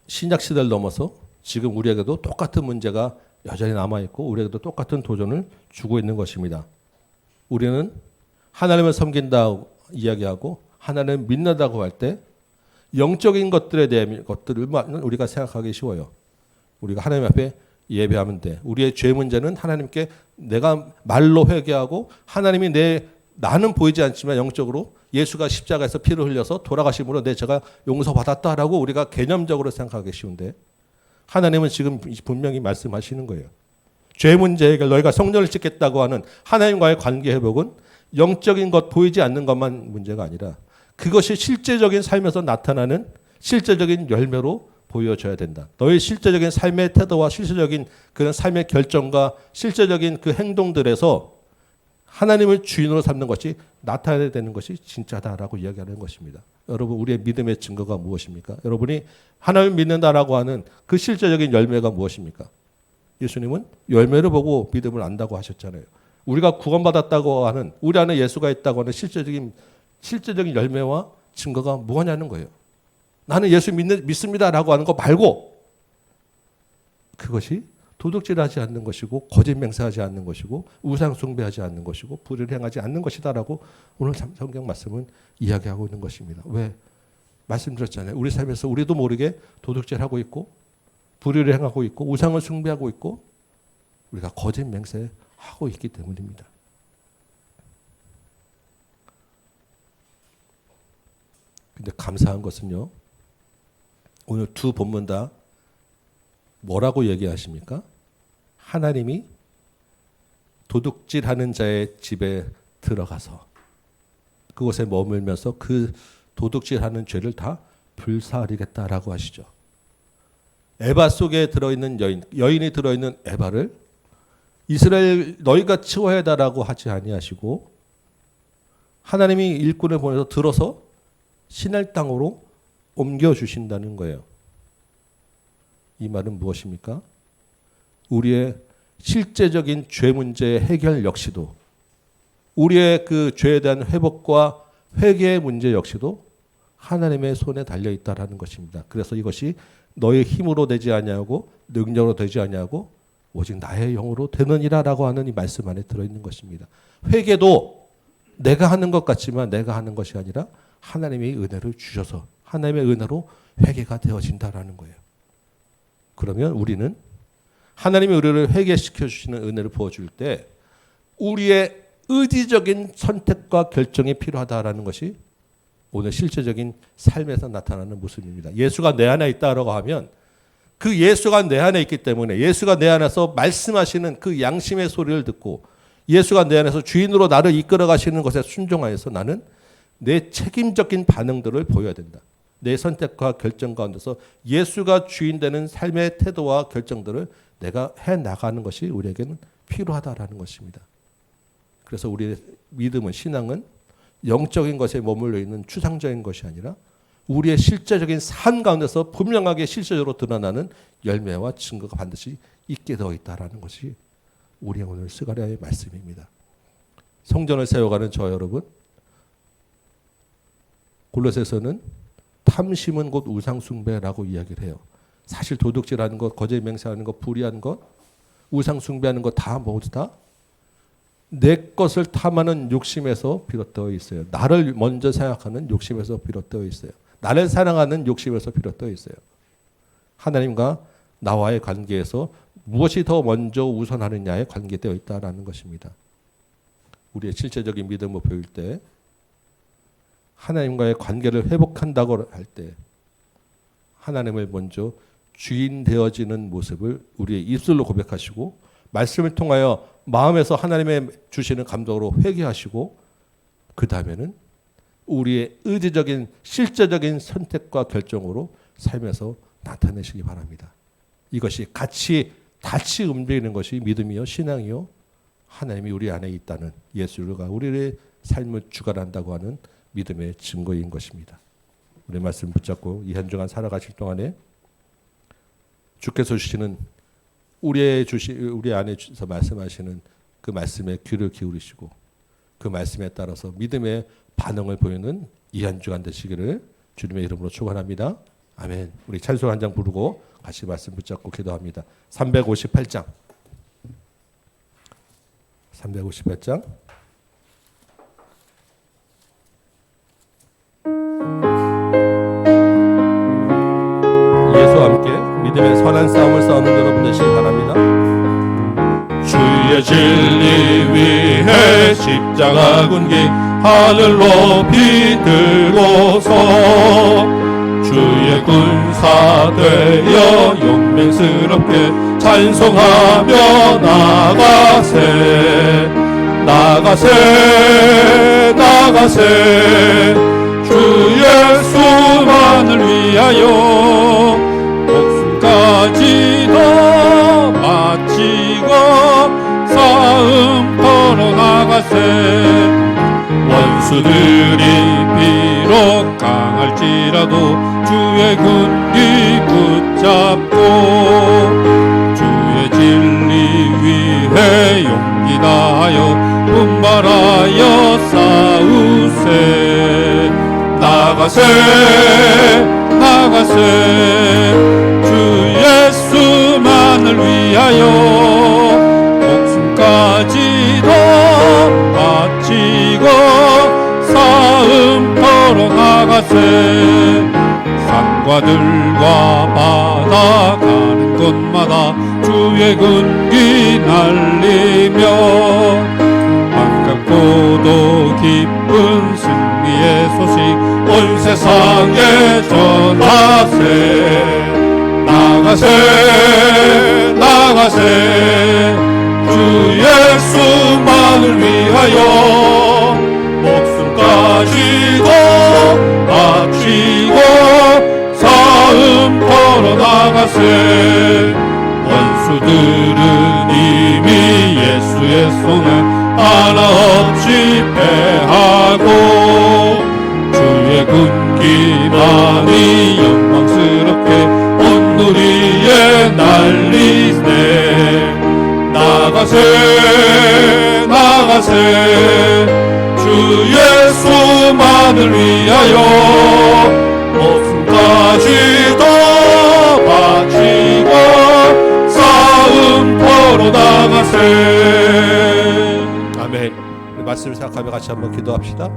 신약 시대를 넘어서 지금 우리에게도 똑같은 문제가 여전히 남아있고 우리에게도 똑같은 도전을 주고 있는 것입니다. 우리는 하나님을 섬긴다고 이야기하고 하나님을 믿는다고 할 때 영적인 것들에 대한 것들을 우리가 생각하기 쉬워요. 우리가 하나님 앞에 예배하면 돼. 우리의 죄 문제는 하나님께 내가 말로 회개하고 하나님이 나는 보이지 않지만 영적으로 예수가 십자가에서 피를 흘려서 돌아가심으로 내 죄가 용서받았다라고 우리가 개념적으로 생각하기 쉬운데 하나님은 지금 분명히 말씀하시는 거예요. 죄 문제 해결, 너희가 성전을 짓겠다고 하는 하나님과의 관계 회복은 영적인 것, 보이지 않는 것만 문제가 아니라 그것이 실제적인 삶에서 나타나는 실제적인 열매로 보여줘야 된다. 너의 실제적인 삶의 태도와 실제적인 그런 삶의 결정과 실제적인 그 행동들에서 하나님을 주인으로 삼는 것이 나타나야 되는 것이 진짜다라고 이야기하는 것입니다. 여러분, 우리의 믿음의 증거가 무엇입니까? 여러분이 하나님을 믿는다라고 하는 그 실제적인 열매가 무엇입니까? 예수님은 열매를 보고 믿음을 안다고 하셨잖아요. 우리가 구원받았다고 하는, 우리 안에 예수가 있다고 하는 실제적인 열매와 증거가 뭐냐는 거예요. 나는 예수 믿습니다라고 하는 거 말고 그것이 도둑질하지 않는 것이고 거짓 맹세하지 않는 것이고 우상 숭배하지 않는 것이고 불의를 행하지 않는 것이다라고 오늘 성경 말씀은 이야기하고 있는 것입니다. 왜? 말씀드렸잖아요. 우리 삶에서 우리도 모르게 도둑질하고 있고 불의를 행하고 있고 우상을 숭배하고 있고 우리가 거짓 맹세하고 있기 때문입니다. 근데 감사한 것은요. 오늘 두 본문 다 뭐라고 얘기하십니까? 하나님이 도둑질하는 자의 집에 들어가서 그곳에 머물면서 그 도둑질하는 죄를 다 불사하리겠다라고 하시죠. 에바 속에 들어있는 여인이 들어있는 에바를 이스라엘 너희가 치워야다라고 하지 아니하시고 하나님이 일꾼을 보내서 들어서 시날 땅으로 옮겨주신다는 거예요. 이 말은 무엇입니까? 우리의 실제적인 죄 문제의 해결 역시도 우리의 그 죄에 대한 회복과 회개의 문제 역시도 하나님의 손에 달려 있다라는 것입니다. 그래서 이것이 너의 힘으로 되지 아니하고 능력으로 되지 아니하고 오직 나의 영으로 되느니라라고 하는 이 말씀 안에 들어있는 것입니다. 회개도 내가 하는 것 같지만 내가 하는 것이 아니라 하나님의 은혜를 주셔서 하나님의 은혜로 회개가 되어진다라는 거예요. 그러면 우리는 하나님의 우리를 회개시켜 주시는 은혜를 부어줄 때 우리의 의지적인 선택과 결정이 필요하다라는 것이 오늘 실제적인 삶에서 나타나는 모습입니다. 예수가 내 안에 있다라고 하면 그 예수가 내 안에 있기 때문에 예수가 내 안에서 말씀하시는 그 양심의 소리를 듣고 예수가 내 안에서 주인으로 나를 이끌어 가시는 것에 순종하여서 나는 내 책임적인 반응들을 보여야 된다. 내 선택과 결정 가운데서 예수가 주인 되는 삶의 태도와 결정들을 내가 해나가는 것이 우리에게는 필요하다라는 것입니다. 그래서 우리의 믿음은 신앙은 영적인 것에 머물러 있는 추상적인 것이 아니라 우리의 실제적인 삶 가운데서 분명하게 실제적으로 드러나는 열매와 증거가 반드시 있게 되어 있다라는 것이 우리의 오늘 스가랴의 말씀입니다. 성전을 세워가는 저 여러분, 골로새서는 탐심은 곧 우상숭배라고 이야기를 해요. 사실 도둑질하는 것, 거짓 맹세하는 것, 불의한 것, 우상숭배하는 것 다 모두 다 내 것을 탐하는 욕심에서 비롯되어 있어요. 나를 먼저 생각하는 욕심에서 비롯되어 있어요. 나를 사랑하는 욕심에서 비롯되어 있어요. 하나님과 나와의 관계에서 무엇이 더 먼저 우선하느냐에 관계되어 있다라는 것입니다. 우리의 실제적인 믿음을 보일 때 하나님과의 관계를 회복한다고 할 때 하나님을 먼저 주인 되어지는 모습을 우리의 입술로 고백하시고 말씀을 통하여 마음에서 하나님의 주시는 감동으로 회개하시고 그 다음에는 우리의 의지적인 실제적인 선택과 결정으로 삶에서 나타내시기 바랍니다. 이것이 같이 움직이는 것이 믿음이요 신앙이요 하나님이 우리 안에 있다는 예수가 우리의 삶을 주관한다고 하는 믿음의 증거인 것입니다. 우리 말씀 붙잡고 이 한 주간 살아가실 동안에 주께서 주시는 우리 안에서 말씀하시는 그 말씀에 귀를 기울이시고 그 말씀에 따라서 믿음의 반응을 보이는 이 한 주간 되시기를 주님의 이름으로 축원합니다. 아멘. 우리 찬송 한 장 부르고 같이 말씀 붙잡고 기도합니다. 358장. 예수와 함께 믿음의 선한 싸움을 싸우는 여러분 되시기 바랍니다. 주의 진리 위해 십자가 군기 하늘 높이 들고서 주의 군사 되어 용맹스럽게 찬송하며 나가세 주 예수만을 위하여 목숨까지도 바치고 싸움 걸어 나가세 원수들이 비록 강할지라도 주의 군기 붙잡고 주의 진리 위해 용기 다하여 분발하여 싸우세 나가세 주 예수만을 위하여 목숨까지도 바치고 싸움 걸어 나가세 산과 들과 바다 가는 곳마다 주의 군기 날리며 반갑고도 기쁜 승리의 소식 온 세상에 전하세 나가세 주 예수만을 위하여 목숨까지도 바치고 싸움 걸어 나가세 원수들은 이미 예수의 손에 하나 없이 패하고 주의 군기만이 영광스럽게 온 누리에 날리네 나가세 주 예수만을 위하여 목숨까지도 나가세. 아멘. 우리 말씀을 생각하며 같이 한번 기도합시다.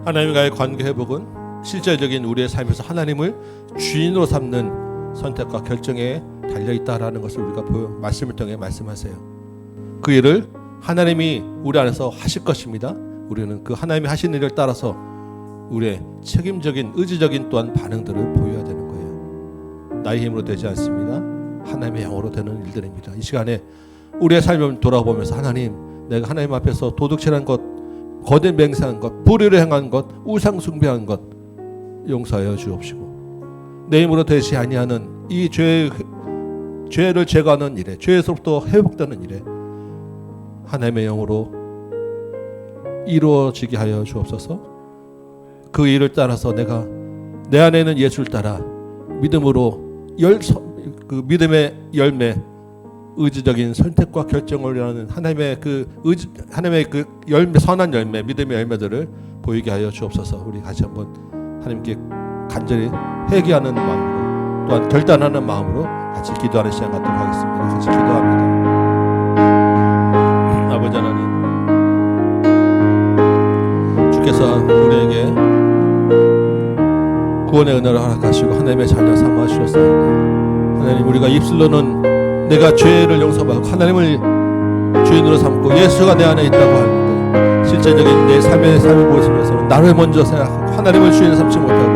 하나님과의 관계 회복은 실제적인 우리의 삶에서 하나님을 주인으로 삼는 선택과 결정에 달려있다라는 것을 우리가 말씀을 통해 말씀하세요. 그 일을 하나님이 우리 안에서 하실 것입니다. 우리는 그 하나님이 하신 일을 따라서 우리의 책임적인 의지적인 또한 반응들을 보여야 되는 거예요. 나의 힘으로 되지 않습니다. 하나님의 영으로 되는 일들입니다. 이 시간에 우리의 삶을 돌아보면서 하나님, 내가 하나님 앞에서 도둑질한 것, 거짓 맹세한 것, 불의를 행한 것, 우상 숭배한 것 용서하여 주옵시고, 내 힘으로 되지 아니하는 이 죄를 제거하는 일에, 죄에서부터 회복되는 일에 하나님의 영으로 이루어지게 하여 주옵소서. 그 일을 따라서 내가 내 안에 있는 예수를 따라 믿음으로 그 믿음의 열매, 의지적인 선택과 결정을 하는 하나님의 그 열매, 선한 열매, 믿음의 열매들을 보이게 하여 주옵소서. 우리 같이 한번 하나님께 간절히 회개하는 마음으로, 또한 결단하는 마음으로 같이 기도하는 시간 갖도록 하겠습니다. 같이 기도합니다. 아버지 하나님, 주께서 우리에게 구원의 은혜를 허락하시고 하나님의 자녀 삼아 주셨사옵니다. 하나님, 우리가 입술로는 내가 죄를 용서받고 하나님을 주인으로 삼고 예수가 내 안에 있다고 하는데, 실제적인 내 삶의 모습에서는 나를 먼저 생각하고 하나님을 주인으로 삼지 못하고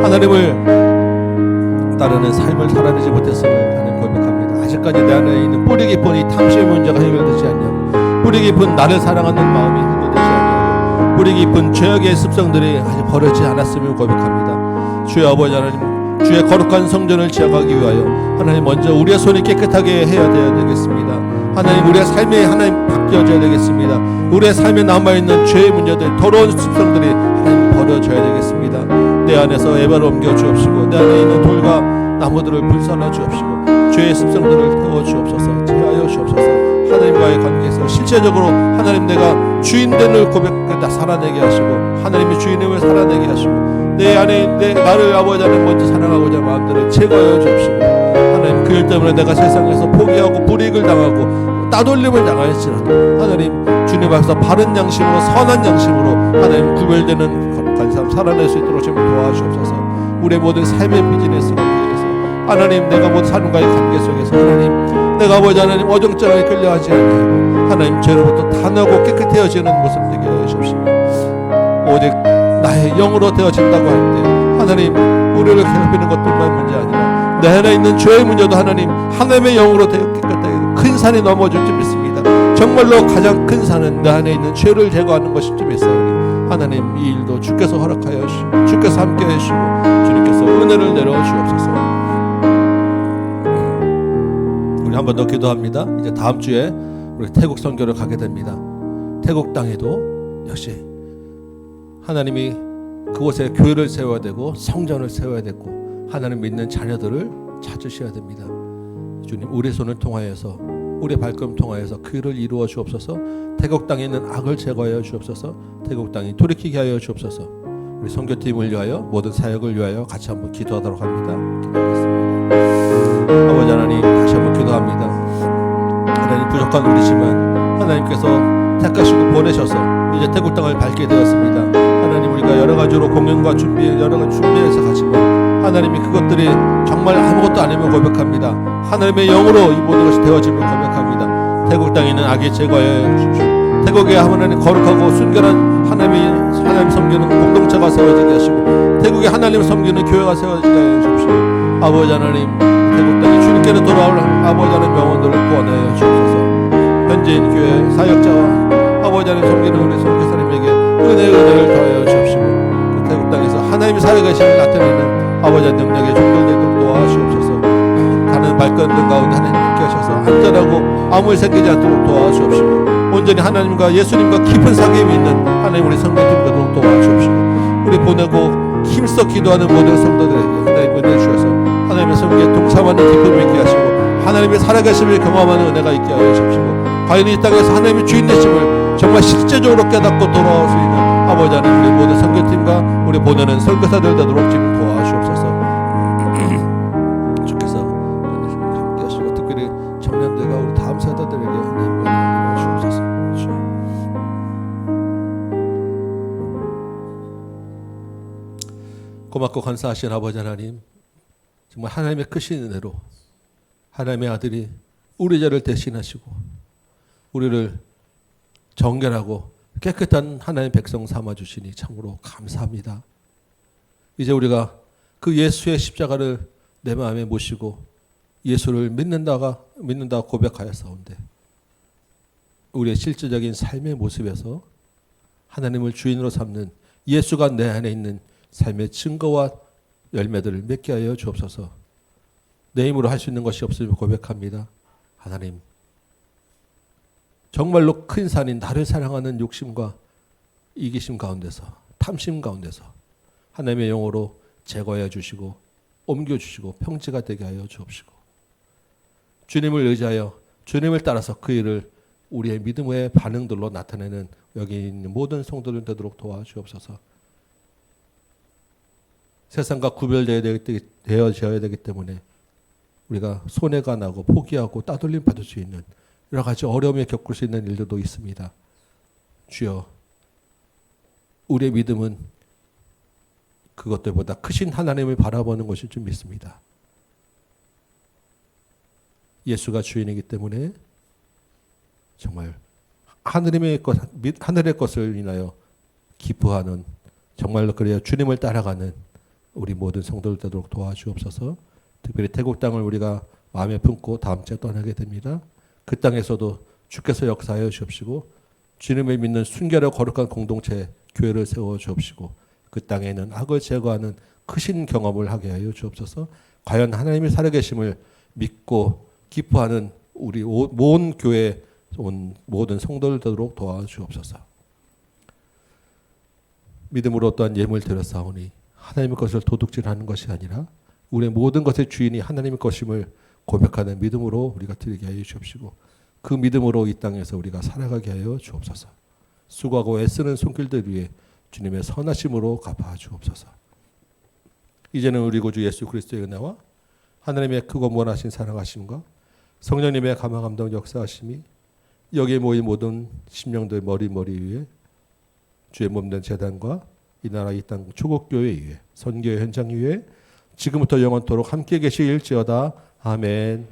하나님을 따르는 삶을 살아내지 못했음을 하나님 고백합니다. 아직까지 내 안에 있는 뿌리 깊은 이 탐심의 문제가 해결되지 않냐고, 뿌리 깊은 나를 사랑하는 마음이 해결되지 않냐고, 뿌리 깊은 죄악의 습성들이 아직 버려지지 않았음을 고백합니다. 주여 아버지 하나님, 주의 거룩한 성전을 지어가기 위하여 하나님 먼저 우리의 손이 깨끗하게 해야 되겠습니다. 하나님, 우리의 삶이 하나님 바뀌어져야 되겠습니다. 우리의 삶에 남아있는 죄의 문제들, 더러운 습성들이 하나님 버려져야 되겠습니다. 내 안에서 에바를 옮겨 주옵시고, 내 안에 있는 돌과 나무들을 불살라 주옵시고, 죄의 습성들을 태워 주옵소서. 제하여 주옵소서. 하나님과의 관계에서 실제적으로 하나님, 내가 주인됨을 고백하다 살아내게 하시고, 하나님이 주인됨을 살아내게 하시고, 내 안에 나를 아버지 하나님 먼저 사랑하고자 마음들을 제거하여 주옵시고, 하나님 그 일 때문에 내가 세상에서 포기하고 불이익을 당하고 따돌림을 당할지라도 하나님 주님 앞에서 바른 양심으로, 선한 양심으로 하나님 구별되는 거룩한 삶 살아낼 수 있도록 좀 도와주옵소서. 우리의 모든 삶의 비즈니스를 위해서 하나님, 내가 모든 사람과의 관계 속에서 하나님, 내가 아버지 하나님 어정쩡하게 끌려하지 않게 하나님 죄로부터 단하고 깨끗해지는 모습 되게 하여 주옵시고, 오직 나의 영으로 되어진다고 할 때 하나님, 우리를 괴롭히는 것뿐만 문제 아니라 내 안에 있는 죄의 문제도 하나님, 하나님의 영으로 되어 깨끗하게 큰 산이 넘어질 줄 믿습니다. 정말로 가장 큰 산은 내 안에 있는 죄를 제거하는 것일 줄 믿사오니 하나님, 이 일도 주께서 허락하여 주시고 주께서 함께 해주시고 주님께서 은혜를 내려 주옵소서. 우리 한 번 더 기도합니다. 이제 다음 주에 우리 태국 선교를 가게 됩니다. 태국 땅에도 역시 하나님이 그곳에 교회를 세워야 되고 성전을 세워야 되고 하나님 믿는 자녀들을 찾으셔야 됩니다. 주님, 우리 손을 통하여서, 우리 발걸음 통하여서 그 일을 이루어 주옵소서. 태국 땅에 있는 악을 제거하여 주옵소서. 태국 땅이 돌이키게 하여 주옵소서. 우리 선교팀을 위하여, 모든 사역을 위하여 같이 한번 기도하도록 합니다. 기도하겠습니다. 아버지 하나님, 다시 한번 기도합니다. 하나님, 부족한 우리지만 하나님께서 택하시고 보내셔서 이제 태국 땅을 밟게 되었습니다. 하나님, 우리가 여러 가지로 공연과 여러 가지 준비해서 가지만 하나님이 그것들이 정말 아무것도 아니면 고백합니다. 하나님의 영으로 이 모든 것이 되어짐을 고백합니다. 태국 땅에 있는 악이 제거하여 주십시오. 태국에 하나님 거룩하고 순결한 하나님 섬기는 공동체가 세워지게 하시고, 태국에 하나님 섬기는 교회가 세워지게 하여 주십시오. 아버지 하나님, 태국 땅에 주님께로 돌아올 아버지 하나님 영혼들을 구원하여 주옵소서. 현재인 교회 사역자와 아버지 하나님 섬기는 우리 선교사님에게 은혜를 더하여 주옵시고, 그 태국 땅에서 하나님이 살아계심을 나타내는 아버지 능력의 종들되도록 도와주옵소서. 가는 발걸음 가운데 하나님 함께 하셔서 안전하고 아무 일 생기지 않도록 도와주옵시고, 온전히 하나님과 예수님과 깊은 사귐이 있는 하나님 우리 성도들 되도록 도와주옵시고, 우리 보내고 힘써 기도하는 모든 성도들에게 하나님 은혜 주셔서 하나님의 성기에 동참하는 기쁨을 있게 하시고, 하나님의 살아계심을 경험하는 은혜가 있게 하여 주십시고, 과연 이 땅에서 하나님의 주인 되심을 정말 실제적으로 깨닫고 돌아올 수 있는 아버지 하나님, 우리 모든 선교팀과 우리 보내는 선교사들 되도록 지금 도와주옵소서. 주께서 함께 하시고 특별히 고맙고 감사하신 아버지 하나님, 정말 하나님의 크신 은혜로 하나님의 아들이 우리 죄를 대신하시고 우리를 정결하고 깨끗한 하나님의 백성 삼아주시니 참으로 감사합니다. 이제 우리가 그 예수의 십자가를 내 마음에 모시고 예수를 믿는다 고백하였사온데 우리의 실질적인 삶의 모습에서 하나님을 주인으로 삼는 예수가 내 안에 있는 삶의 증거와 열매들을 맺게 하여 주옵소서. 내 힘으로 할 수 있는 것이 없음을 고백합니다. 하나님, 정말로 큰 산인 나를 사랑하는 욕심과 이기심 가운데서, 탐심 가운데서 하나님의 영으로 제거해 주시고 옮겨주시고 평지가 되게 하여 주옵시고, 주님을 의지하여 주님을 따라서 그 일을 우리의 믿음의 반응들로 나타내는 여기 있는 모든 성도들 되도록 도와주옵소서. 세상과 구별되어져야 되기 때문에 우리가 손해가 나고 포기하고 따돌림 받을 수 있는 여러 가지 어려움에 겪을 수 있는 일들도 있습니다. 주여, 우리의 믿음은 그것들보다 크신 하나님을 바라보는 것일 줄 믿습니다. 예수가 주인이기 때문에 정말 하늘의 것을 인하여 기뻐하는, 정말로 그래야 주님을 따라가는 우리 모든 성도들 되도록 도와주옵소서. 특별히 태국 땅을 우리가 마음에 품고 다음 주에 떠나게 됩니다. 그 땅에서도 주께서 역사하여 주옵시고 주님을 믿는 순결하고 거룩한 공동체 교회를 세워 주옵시고 그 땅에는 악을 제거하는 크신 경험을 하게 하여 주옵소서. 과연 하나님이 살아계심을 믿고 기뻐하는 우리 모든 교회에 온 모든 성도들 되도록 도와주옵소서. 믿음으로 또한 예물 드렸사오니 하나님의 것을 도둑질하는 것이 아니라 우리의 모든 것의 주인이 하나님의 것임을 고백하는 믿음으로 우리가 드리게 하여 주옵시고 그 믿음으로 이 땅에서 우리가 살아가게 하여 주옵소서. 수고하고 애쓰는 손길들 위해 주님의 선하심으로 갚아 주옵소서. 이제는 우리 구주 예수 그리스도의 은혜와 하나님의 크고 무한하신 사랑하심과 성령님의 감화 감동 역사하심이 여기에 모인 모든 심령들 머리 위에 주의 몸된 제단과 이 나라 이 땅 초국교회 위에 선교의 현장 위에 지금부터 영원토록 함께 계실지어다. 아멘.